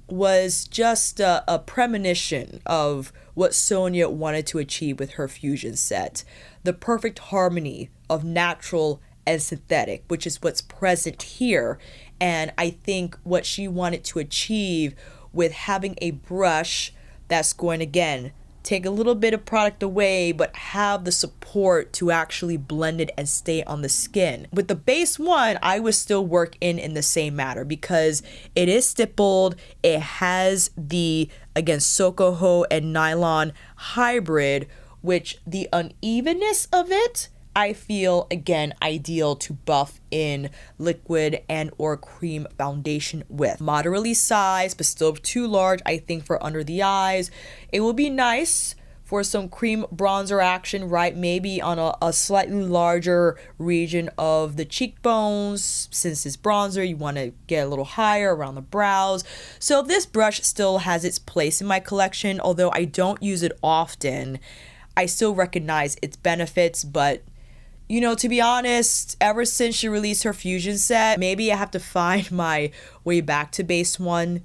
was just a premonition of what Sonia wanted to achieve with her fusion set. The perfect harmony of natural and synthetic, which is what's present here. And I think what she wanted to achieve with having a brush that's going to, again, take a little bit of product away, but have the support to actually blend it and stay on the skin. With the Base One, I would still work in the same manner because it is stippled. It has the, again, Sokuho and nylon hybrid, which the unevenness of it, I feel, again, ideal to buff in liquid and or cream foundation with. Moderately sized, but still too large, I think, for under the eyes. It will be nice for some cream bronzer action, right? Maybe on a slightly larger region of the cheekbones. Since it's bronzer, you want to get a little higher around the brows. So this brush still has its place in my collection, although I don't use it often. I still recognize its benefits, but you know, to be honest, ever since she released her fusion set, maybe I have to find my way back to Base One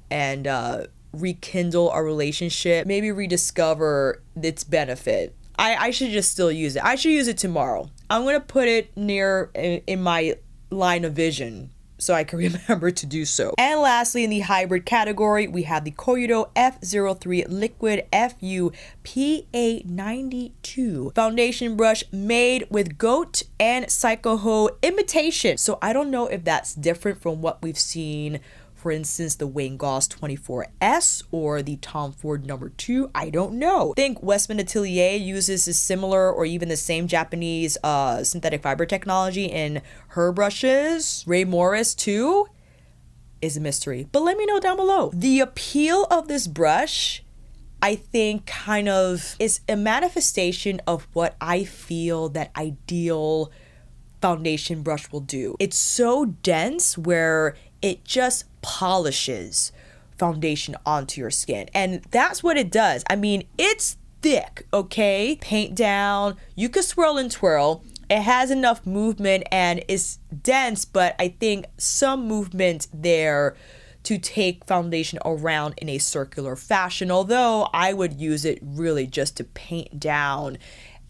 and rekindle our relationship, maybe rediscover its benefit. I should just still use it. I should use it tomorrow. I'm going to put it near in my line of vision so I can remember to do so. And lastly, in the hybrid category, we have the Koyudo F03 Liquid FU PA92 foundation brush made with goat and Chikuhodo imitation. So I don't know if that's different from what we've seen, for instance, the Wayne Goss 24S or the Tom Ford number 2. I don't know. I think Westman Atelier uses a similar or even the same Japanese synthetic fiber technology in her brushes. Ray Morris too is a mystery, but let me know down below. The appeal of this brush, I think, kind of is a manifestation of what I feel that ideal foundation brush will do. It's so dense where it just polishes foundation onto your skin, and that's what it does. I mean, it's thick, okay? Paint down, you can swirl and twirl. It has enough movement and it's dense, but I think some movement there to take foundation around in a circular fashion, although I would use it really just to paint down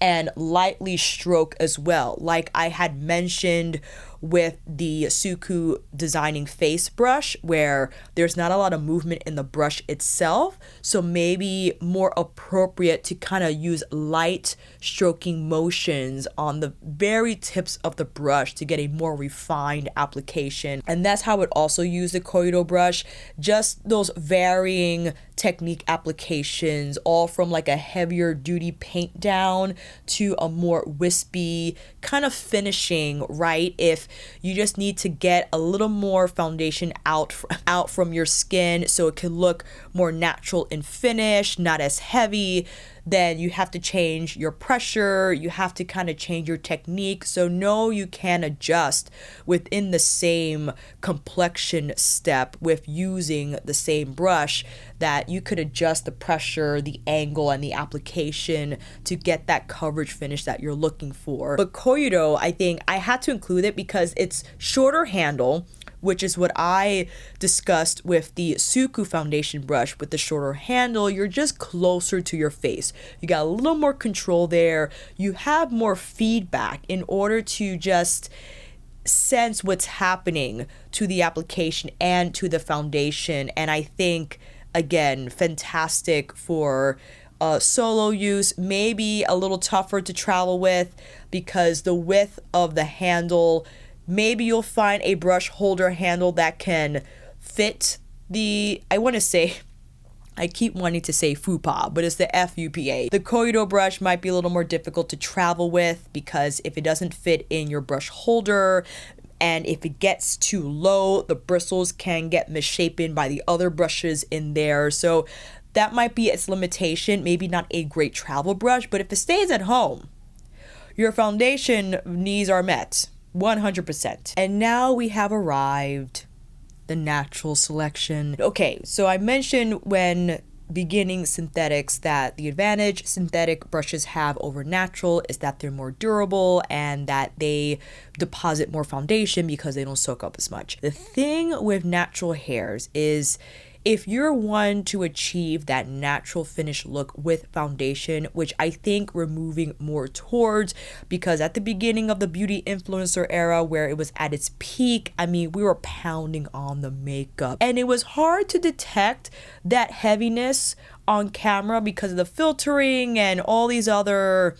and lightly stroke as well, like I had mentioned with the Suqqu designing face brush, where there's not a lot of movement in the brush itself, so maybe more appropriate to kind of use light stroking motions on the very tips of the brush to get a more refined application. And that's how I would also use the Koyudo brush, just those varying technique applications, all from like a heavier duty paint down to a more wispy kind of finishing, right? If you just need to get a little more foundation out from your skin so it can look more natural in finish, not as heavy, then you have to change your pressure, you have to kind of change your technique. So no, you can adjust within the same complexion step with using the same brush, that you could adjust the pressure, the angle, and the application to get that coverage finish that you're looking for. But Koyudo, I think I had to include it because it's shorter handle, which is what I discussed with the Suqqu foundation brush. With the shorter handle, you're just closer to your face. You got a little more control there. You have more feedback in order to just sense what's happening to the application and to the foundation. And I think, again, fantastic for solo use, maybe a little tougher to travel with because the width of the handle, maybe you'll find a brush holder handle that can fit the, I keep wanting to say FUPA, but it's the FUPA. The Koyudo brush might be a little more difficult to travel with because if it doesn't fit in your brush holder, and if it gets too low, the bristles can get misshapen by the other brushes in there. So that might be its limitation, maybe not a great travel brush, but if it stays at home, your foundation needs are met, 100%. And now we have arrived, the natural selection. Okay, so I mentioned when beginning synthetics that the advantage synthetic brushes have over natural is that they're more durable and that they deposit more foundation because they don't soak up as much. The thing with natural hairs is if you're one to achieve that natural finish look with foundation, which I think we're moving more towards, because at the beginning of the beauty influencer era where it was at its peak, I mean, we were pounding on the makeup and it was hard to detect that heaviness on camera because of the filtering and all these other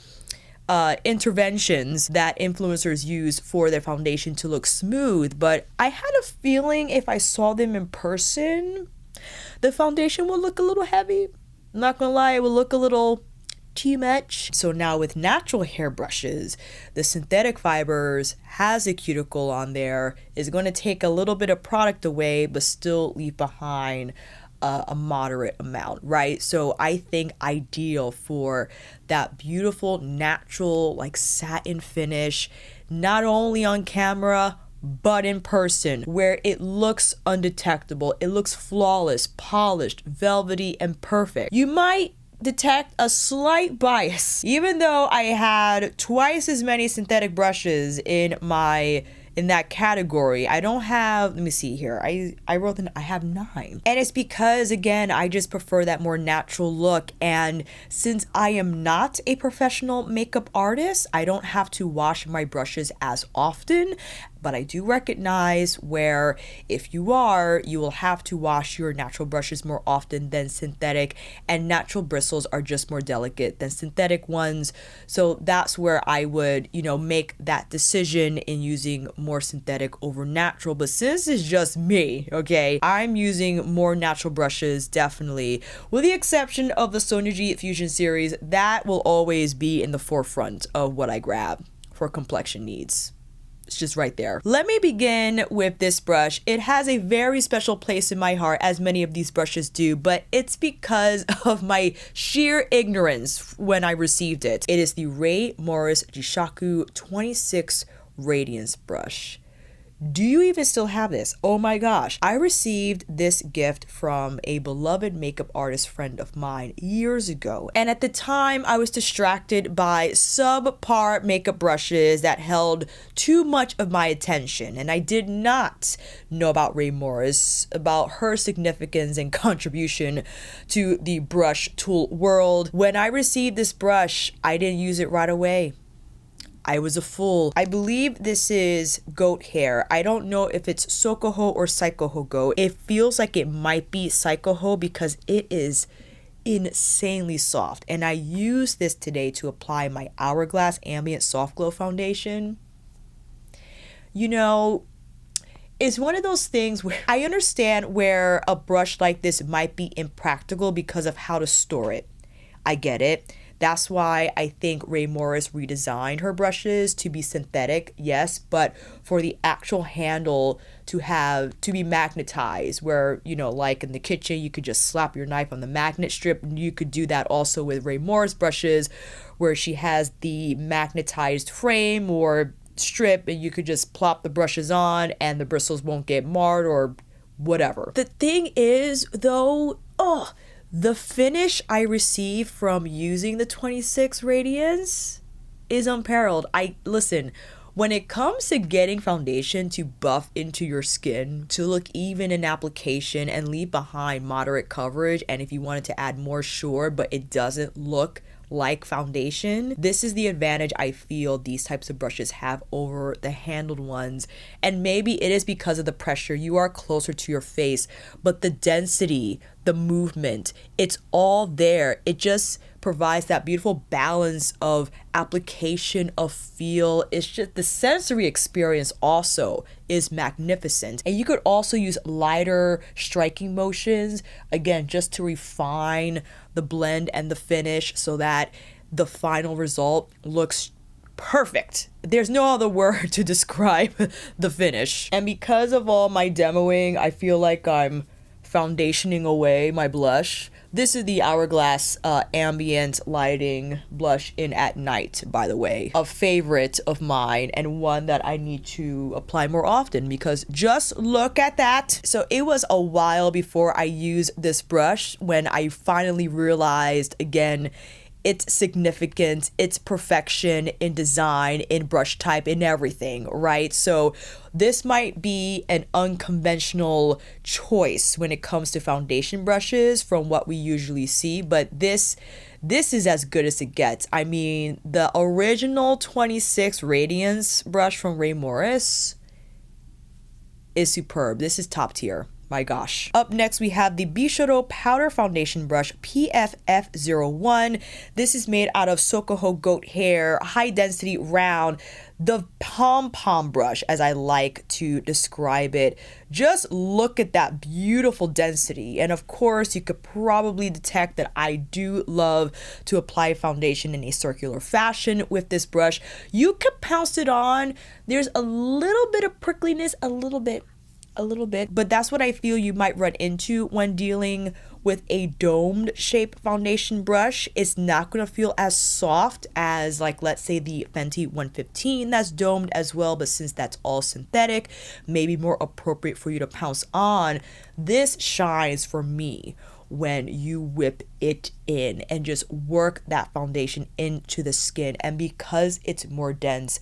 interventions that influencers use for their foundation to look smooth. But I had a feeling if I saw them in person, the foundation will look a little heavy. I'm not gonna lie, it will look a little too much. So now with natural hair brushes, the synthetic fibers has a cuticle on there, is going to take a little bit of product away, but still leave behind a moderate amount, right? So I think ideal for that beautiful natural like satin finish, not only on camera, but in person, where it looks undetectable, it looks flawless, polished, velvety, and perfect. You might detect a slight bias, even though I had twice as many synthetic brushes in that category. I don't have, let me see here, I wrote that I have 9. And it's because, again, I just prefer that more natural look. And since I am not a professional makeup artist, I don't have to wash my brushes as often. But I do recognize where if you are, you will have to wash your natural brushes more often than synthetic, and natural bristles are just more delicate than synthetic ones. So that's where I would, make that decision in using more synthetic over natural. But since it's just me, okay, I'm using more natural brushes, definitely, with the exception of the Sonia G Fusion series. That will always be in the forefront of what I grab for complexion needs. It's just right there. Let me begin with this brush. It has a very special place in my heart, as many of these brushes do, but it's because of my sheer ignorance when I received it. It is the Rephr Jishaku 26 Radiance brush. Do you even still have this? Oh my gosh. I received this gift from a beloved makeup artist friend of mine years ago. And at the time, I was distracted by subpar makeup brushes that held too much of my attention. And I did not know about Rephr, about her significance and contribution to the brush tool world. When I received this brush, I didn't use it right away. I was a fool. I believe this is goat hair. I don't know if it's Sokuho or Saikoho goat. It feels like it might be Saikoho because it is insanely soft. And I used this today to apply my Hourglass Ambient Soft Glow Foundation. It's one of those things where I understand where a brush like this might be impractical because of how to store it. I get it. That's why I think Rephr redesigned her brushes to be synthetic, yes, but for the actual handle to be magnetized, where, like in the kitchen, you could just slap your knife on the magnet strip. And you could do that also with Reph's brushes, where she has the magnetized frame or strip, and you could just plop the brushes on and the bristles won't get marred or whatever. The thing is, though, the finish I receive from using the 26 Radiance is unparalleled. Listen, when it comes to getting foundation to buff into your skin, to look even in application and leave behind moderate coverage, and if you wanted to add more, sure, but it doesn't look like foundation, this is the advantage I feel these types of brushes have over the handled ones. And maybe it is because of the pressure. You are closer to your face, but the density, the movement. It's all there. It just provides that beautiful balance of application, of feel. It's just the sensory experience also is magnificent. And you could also use lighter striking motions, again, just to refine the blend and the finish so that the final result looks perfect. There's no other word to describe the finish. And because of all my demoing, I feel like I'm foundationing away my blush. This is the Hourglass Ambient Lighting Blush in At Night, by the way. A favorite of mine and one that I need to apply more often because just look at that. So it was a while before I used this brush when I finally realized, again, its significance, its perfection in design, in brush type, in everything, right? So this might be an unconventional choice when it comes to foundation brushes from what we usually see, but this is as good as it gets. I mean, the original 26 Radiance brush from Ray Morris is superb. This is top tier. My gosh. Up next, we have the Bisyodo Powder Foundation Brush PFF01. This is made out of Sokuho goat hair, high density round, the pom-pom brush, as I like to describe it. Just look at that beautiful density. And of course, you could probably detect that I do love to apply foundation in a circular fashion with this brush. You could pounce it on. There's a little bit of prickliness, a little bit, but that's what I feel you might run into when dealing with a domed shape foundation brush. It's not going to feel as soft as, like, let's say the Fenty 115 that's domed as well, but since that's all synthetic, maybe more appropriate for you to pounce on. This shines for me when you whip it in and just work that foundation into the skin. And because it's more dense,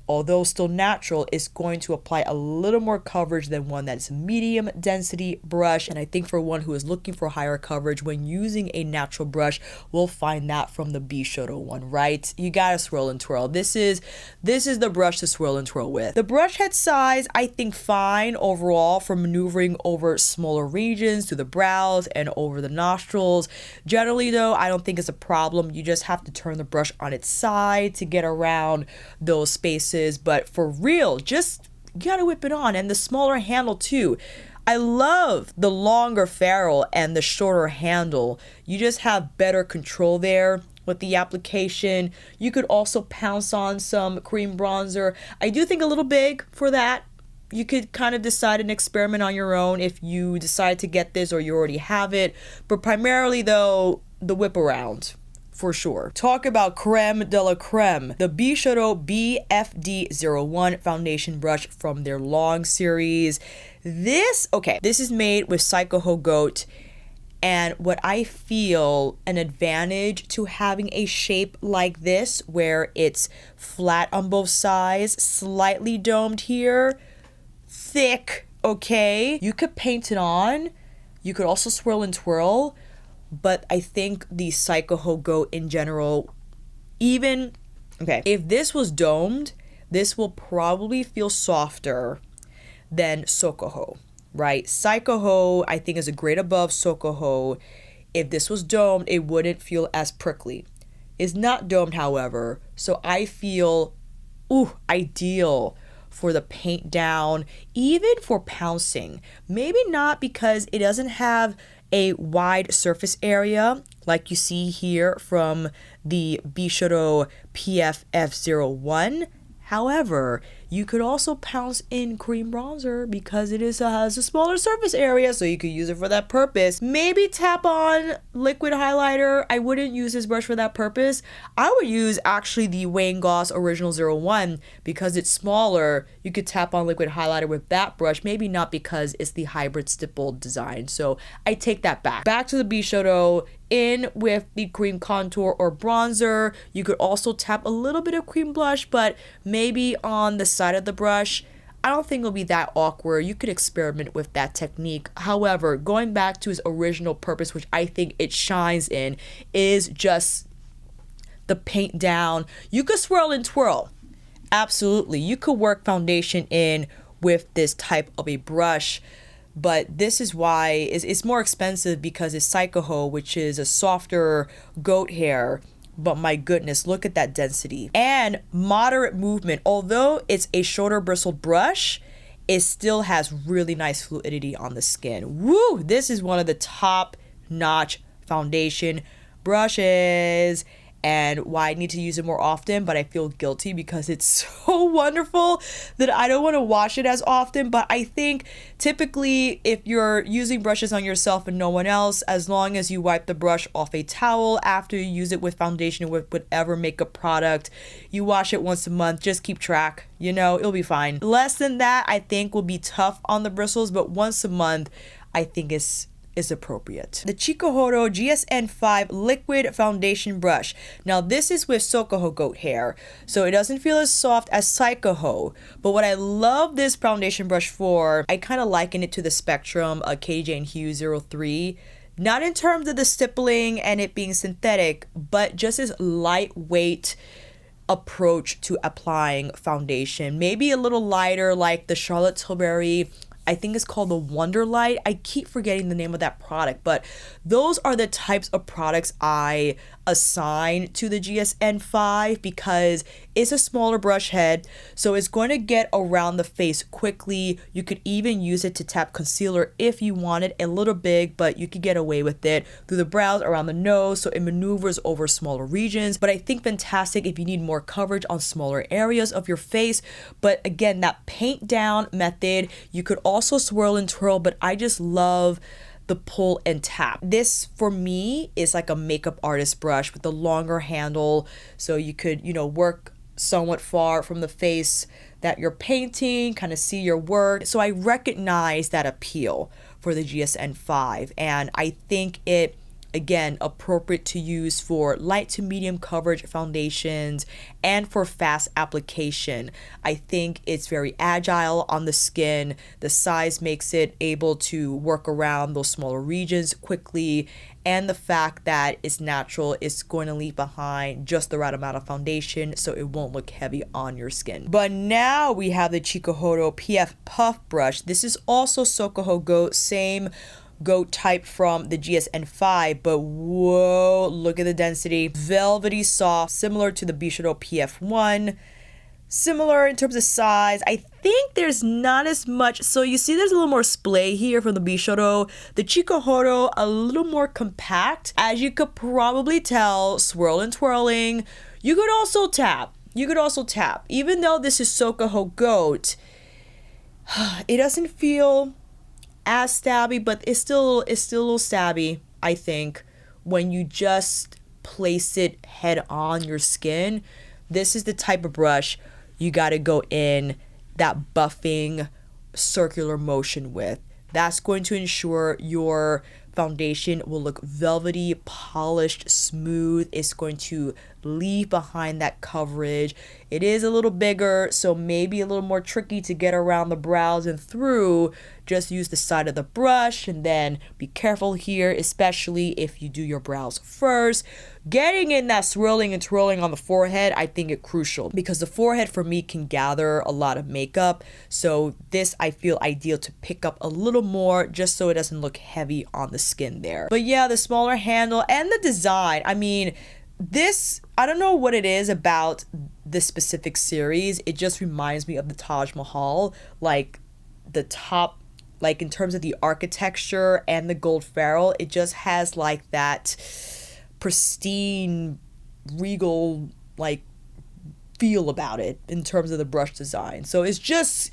although still natural, it's going to apply a little more coverage than one that's medium density brush. And I think for one who is looking for higher coverage when using a natural brush, we'll find that from the Bisyodo one, right? You gotta swirl and twirl. This is the brush to swirl and twirl with. The brush head size, I think fine overall for maneuvering over smaller regions to the brows and over the nostrils. Generally though, I don't think it's a problem. You just have to turn the brush on its side to get around those spaces. But for real, just you gotta whip it on. And the smaller handle too. I love the longer ferrule and the shorter handle. You just have better control there with the application. You could also pounce on some cream bronzer. I do think a little big for that. You could kind of decide and experiment on your own if you decide to get this or you already have it. But primarily though, the whip around. For sure. Talk about creme de la creme. The Bisyodo BFD01 foundation brush from their long series. This is made with Chikuhodo goat. And what I feel an advantage to having a shape like this, where it's flat on both sides, slightly domed here, thick, okay? You could paint it on. You could also swirl and twirl. But I think the Chikuhodo goat in general, if this was domed, this will probably feel softer than Sokuho, right? Chikuhodo, I think, is a grade above Sokuho. If this was domed, it wouldn't feel as prickly. It's not domed, however, so I feel, ideal for the paint down, even for pouncing. Maybe not because it doesn't have a wide surface area like you see here from the Bisyodo PFF01. However, you could also pounce in cream bronzer because it has a smaller surface area, so you could use it for that purpose. Maybe tap on liquid highlighter. I wouldn't use this brush for that purpose. I would use actually the Wayne Goss Original 01 because it's smaller. You could tap on liquid highlighter with that brush, maybe not because it's the hybrid stippled design. So I take that back. Back to the Bisyodo. In with the cream contour or bronzer. You could also tap a little bit of cream blush, but maybe on the side of the brush. I don't think it'll be that awkward. You could experiment with that technique. However, going back to its original purpose, which I think it shines in, is just the paint down. You could swirl and twirl. Absolutely. You could work foundation in with this type of a brush. but this is why it's more expensive, because it's Chikuhodo, which is a softer goat hair. But my goodness, look at that density and moderate movement. Although it's a shorter bristled brush, it still has really nice fluidity on the skin. Woo! This is one of the top-notch foundation brushes, and why I need to use it more often, but I feel guilty because it's so wonderful that I don't want to wash it as often. But I think typically if you're using brushes on yourself and no one else, as long as you wipe the brush off a towel after you use it with foundation, with whatever makeup product, you wash it once a month, just keep track, you know, it'll be fine. Less than that, I think will be tough on the bristles, but once a month, I think is appropriate. The Chikuhodo GSN5 liquid foundation brush. Now this is with Soqqu goat hair, so it doesn't feel as soft as Chikuhodo. But what I love this foundation brush for, I kind of liken it to the Spectrum KJ and Hue 03. Not in terms of the stippling and it being synthetic, but just this lightweight approach to applying foundation. Maybe a little lighter like the Charlotte Tilbury, I think it's called the Wonderlight. I keep forgetting the name of that product, but those are the types of products I assign to the GSN5 because it's a smaller brush head, so it's going to get around the face quickly. You could even use it to tap concealer if you wanted a little big, but you could get away with it through the brows, around the nose, so it maneuvers over smaller regions. But I think fantastic if you need more coverage on smaller areas of your face. But again, that paint down method, you could also swirl and twirl, but I just love the pull and tap. This for me is like a makeup artist brush with a longer handle, so you could, you know, work somewhat far from the face that you're painting, kind of see your work. So I recognize that appeal for the GSN5, and I think it, again, appropriate to use for light to medium coverage foundations and for fast application. I think it's very agile on the skin. The size makes it able to work around those smaller regions quickly, and the fact that it's natural, it's going to leave behind just the right amount of foundation so it won't look heavy on your skin. But now we have the Chikuhodo PF Puff brush. This is also Soqqu Goat, same goat type from the GSN5, but whoa, look at the density. Velvety soft, similar to the Bisyodo PF1. Similar in terms of size. I think there's not as much, so you see there's a little more splay here from the Bisyodo. The Chikuhodo, a little more compact. As you could probably tell, swirl and twirling. You could also tap. Even though this is Soqqu Goat, it doesn't feel as stabby, but it's still a little stabby, I think, when you just place it head on your skin. This is the type of brush you got to go in that buffing circular motion with. That's going to ensure your foundation will look velvety, polished, smooth. It's going to leave behind that coverage. It is a little bigger, so maybe a little more tricky to get around the brows and through. Just use the side of the brush, and then be careful here, especially if you do your brows first. Getting in that swirling and twirling on the forehead, I think it's crucial because the forehead for me can gather a lot of makeup. So this, I feel ideal to pick up a little more just so it doesn't look heavy on the skin there. But yeah, the smaller handle and the design, I mean, this, I don't know what it is about this specific series. It just reminds me of the Taj Mahal, like the top, like in terms of the architecture and the gold ferrule, it just has like that pristine, regal, like feel about it in terms of the brush design. So it's just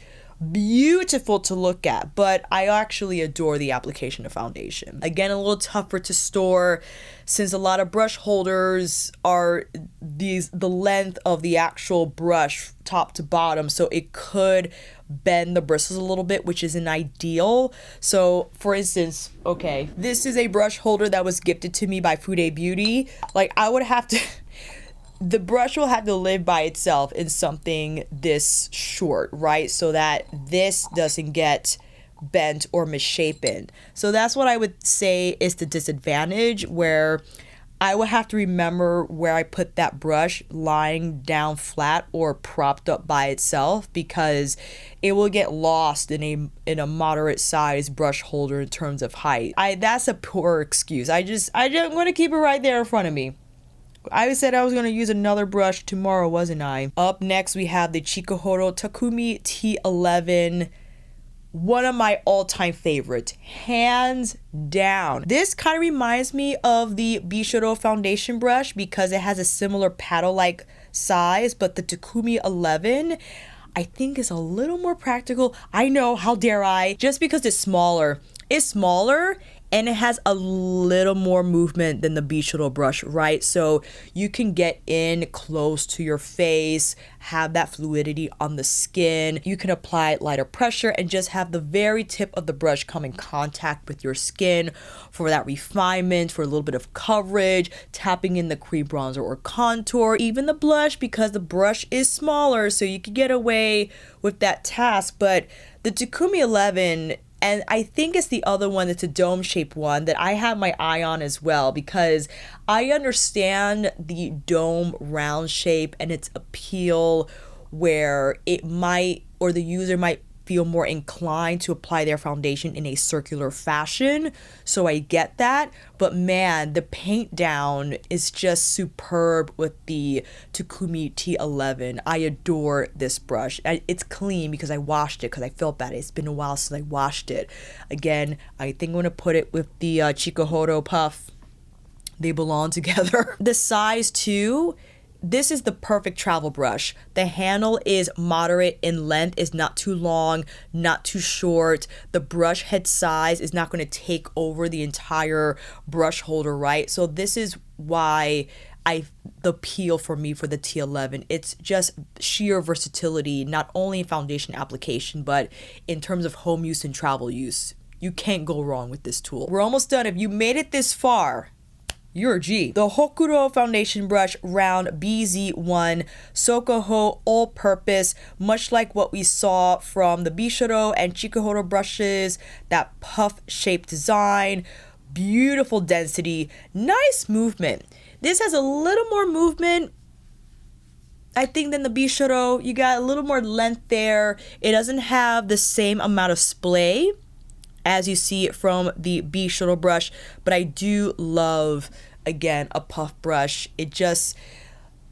beautiful to look at, but I actually adore the application of foundation. Again, a little tougher to store since a lot of brush holders are the length of the actual brush top to bottom, so it could bend the bristles a little bit, which isn't ideal. So for instance, okay, this is a brush holder that was gifted to me by Fude Beauty. Like, I would have to the brush will have to live by itself in something this short, right? So that this doesn't get bent or misshapen. So that's what I would say is the disadvantage, where I would have to remember where I put that brush lying down flat or propped up by itself, because it will get lost in a moderate sized brush holder in terms of height. That's a poor excuse. I'm going to keep it right there in front of me. I said I was going to use another brush tomorrow, wasn't I? Up next, we have the Chikuhodo Takumi T11. One of my all-time favorites, hands down. This kind of reminds me of the Bisyodo foundation brush because it has a similar paddle-like size, but the Takumi 11, I think, is a little more practical. I know, how dare I? Just because it's smaller. It's smaller and it has a little more movement than the Bisyodo brush, right? So you can get in close to your face, have that fluidity on the skin. You can apply lighter pressure and just have the very tip of the brush come in contact with your skin for that refinement, for a little bit of coverage, tapping in the cream bronzer or contour, even the blush, because the brush is smaller, so you can get away with that task. But the Takumi 11, and I think it's the other one that's a dome-shaped one that I have my eye on as well, because I understand the dome round shape and its appeal, where it might, or the user might feel more inclined to apply their foundation in a circular fashion. So I get that. But man, the paint down is just superb with the Takumi T11. I adore this brush. It's clean because I washed it, because I felt bad. It's been a while since I washed it. Again, I think I'm going to put it with the Chikuhodo Puff. They belong together. The size too. This is the perfect travel brush. The handle is moderate in length, is not too long, not too short. The brush head size is not going to take over the entire brush holder, right? So this is why the appeal for me for the T11. It's just sheer versatility, not only in foundation application, but in terms of home use and travel use. You can't go wrong with this tool. We're almost done. If you made it this far, you're a G. The Houkodou foundation brush round BZ1 Sokuho all-purpose, much like what we saw from the Bisyodo and Chikuhodo brushes, that puff-shaped design, beautiful density, nice movement. This has a little more movement, I think, than the Bisyodo. You got a little more length there. It doesn't have the same amount of splay as you see it from the Bisyodo brush, but I do love, again, a puff brush. It just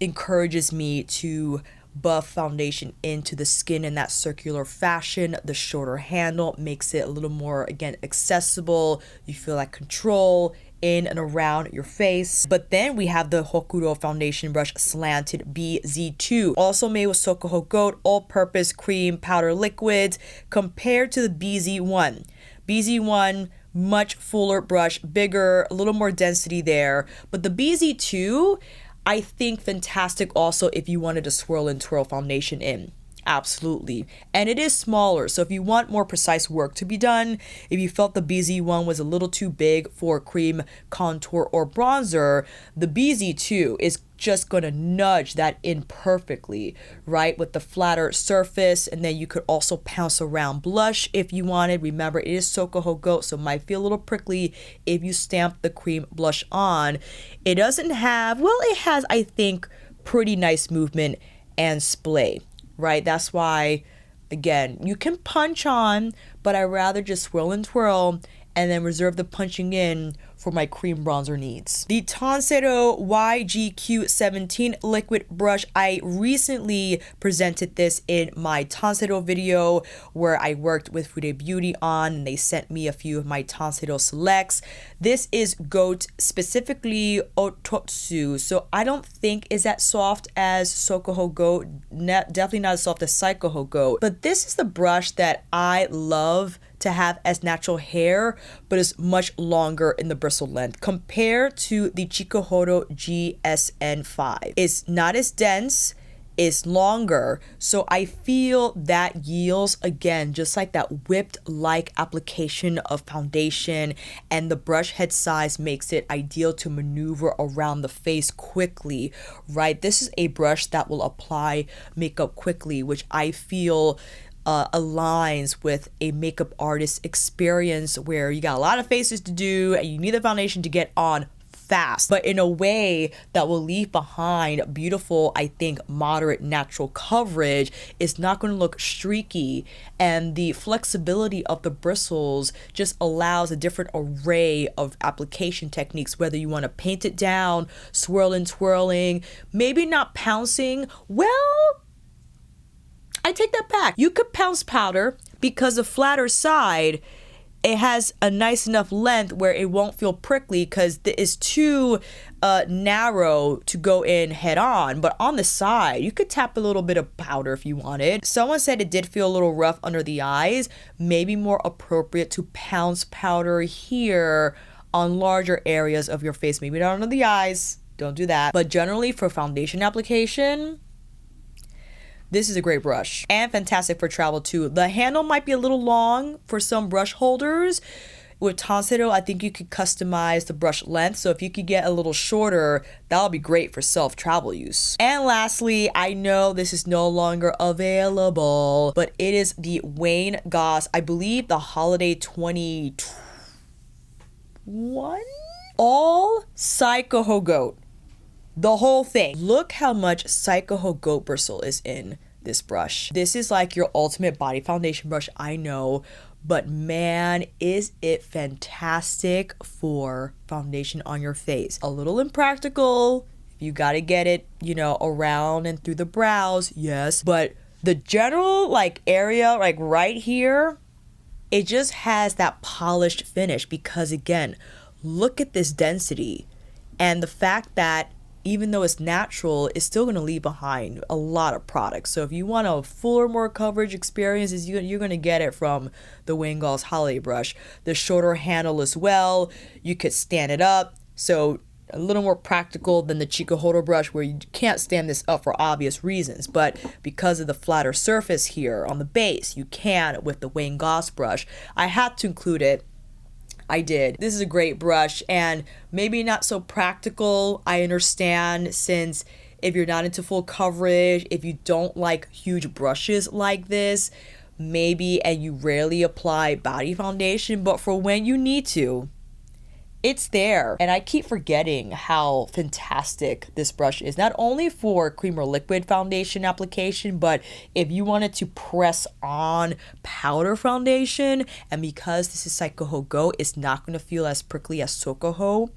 encourages me to buff foundation into the skin in that circular fashion. The shorter handle makes it a little more, again, accessible. You feel like control in and around your face. But then we have the Houkodou foundation brush Slanted BZ2, also made with Sokuho Goat all-purpose cream powder liquids, compared to the BZ1. BZ1, much fuller brush, bigger, a little more density there. But the BZ2, I think fantastic also if you wanted to swirl and twirl foundation in. Absolutely. And it is smaller, so if you want more precise work to be done, if you felt the BZ1 was a little too big for cream, contour, or bronzer, the BZ2 is just going to nudge that in perfectly, right, with the flatter surface. And then you could also pounce around blush if you wanted. Remember, it is Sokuho Goat, so it might feel a little prickly if you stamp the cream blush on. It doesn't have, well, it has, I think, pretty nice movement and splay, right? That's why, again, you can punch on, but I rather just swirl and twirl and then reserve the punching in for my cream bronzer needs. The Tanseido YGQ17 liquid brush, I recently presented this in my Tanseido video where I worked with Fude Beauty on, and they sent me a few of my Tanseido selects. This is Goat, specifically Ototsu, so I don't think is that soft as Sokuho Goat, definitely not as soft as Saikuho Goat, but this is the brush that I love to have as natural hair, but is much longer in the bristle length compared to the Chikuhodo GSN5. It's not as dense, it's longer, so I feel that yields, again, just like that whipped-like application of foundation, and the brush head size makes it ideal to maneuver around the face quickly, right? This is a brush that will apply makeup quickly, which I feel aligns with a makeup artist experience where you got a lot of faces to do and you need the foundation to get on fast, but in a way that will leave behind beautiful, I think, moderate natural coverage. It's not going to look streaky, and the flexibility of the bristles just allows a different array of application techniques, whether you want to paint it down, swirling, twirling, maybe not pouncing. Well, I take that back. You could pounce powder because the flatter side, it has a nice enough length where it won't feel prickly because it's too narrow to go in head on. But on the side, you could tap a little bit of powder if you wanted. Someone said it did feel a little rough under the eyes. Maybe more appropriate to pounce powder here on larger areas of your face. Maybe not under the eyes. Don't do that. But generally for foundation application, this is a great brush and fantastic for travel too. The handle might be a little long for some brush holders. With Tanseido, I think you could customize the brush length. So if you could get a little shorter, that'll be great for self-travel use. And lastly, I know this is no longer available, but it is the Wayne Goss, I believe the Holiday 2021? All Chikuhodo. The whole thing. Look how much Chikuhodo bristle is in this brush. This is like your ultimate body foundation brush, I know, but man, is it fantastic for foundation on your face. A little impractical. You gotta get it, you know, around and through the brows, yes, but the general like area, like right here, it just has that polished finish because again, look at this density and the fact that even though it's natural, it's still going to leave behind a lot of products. So if you want a fuller, more coverage experience, you're going to get it from the Wayne Goss Holiday brush. The shorter handle as well. You could stand it up. So a little more practical than the Chikuhodo brush where you can't stand this up for obvious reasons. But because of the flatter surface here on the base, you can with the Wayne Goss brush. I had to include it. I did. This is a great brush and maybe not so practical. I understand since if you're not into full coverage, if you don't like huge brushes like this, maybe, and you rarely apply body foundation, but for when you need to, it's there. And I keep forgetting how fantastic this brush is, not only for cream or liquid foundation application, but if you wanted to press on powder foundation, and because this is Chikuhodo, it's not going to feel as prickly as Suqqu.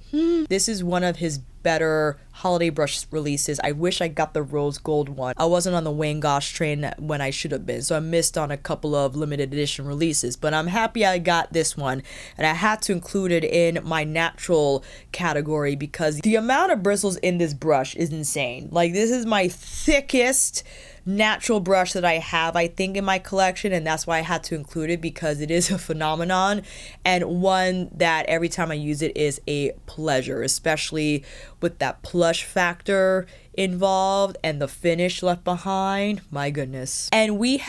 This is one of his better holiday brush releases. I wish I got the rose gold one. I wasn't on the Wayne Goss train when I should have been, so I missed on a couple of limited edition releases, but I'm happy I got this one, and I had to include it in my natural category because the amount of bristles in this brush is insane. Like, this is my thickest natural brush that I have, I think, in my collection, and that's why I had to include it because it is a phenomenon and one that every time I use it is a pleasure, especially with that plush factor involved and the finish left behind. My goodness. And we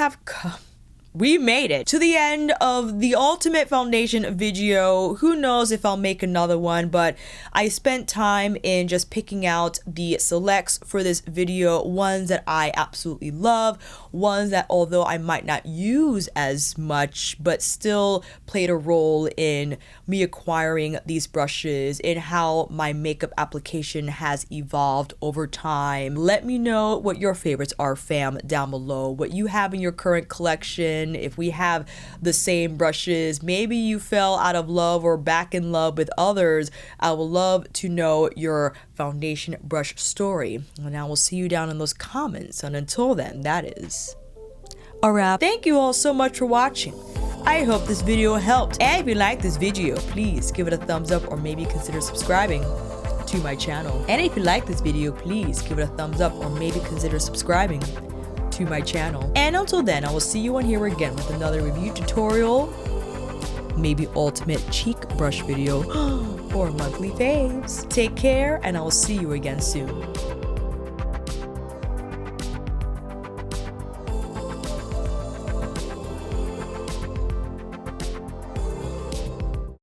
made it to the end of the ultimate foundation video. Who knows if I'll make another one, but I spent time in just picking out the selects for this video, ones that I absolutely love, ones that although I might not use as much, but still played a role in me acquiring these brushes, in how my makeup application has evolved over time. Let me know what your favorites are, fam, down below, what you have in your current collection. If we have the same brushes, maybe you fell out of love or back in love with others, I would love to know your foundation brush story. And I will see you down in those comments. And until then, that is a wrap. Thank you all so much for watching. I hope this video helped. And if you like this video, please give it a thumbs up or maybe consider subscribing to my channel. And if you like this video, please give it a thumbs up or maybe consider subscribing to my channel. And until then, I will see you on here again with another review tutorial, maybe ultimate cheek brush video, or monthly faves. Take care, and I will see you again soon.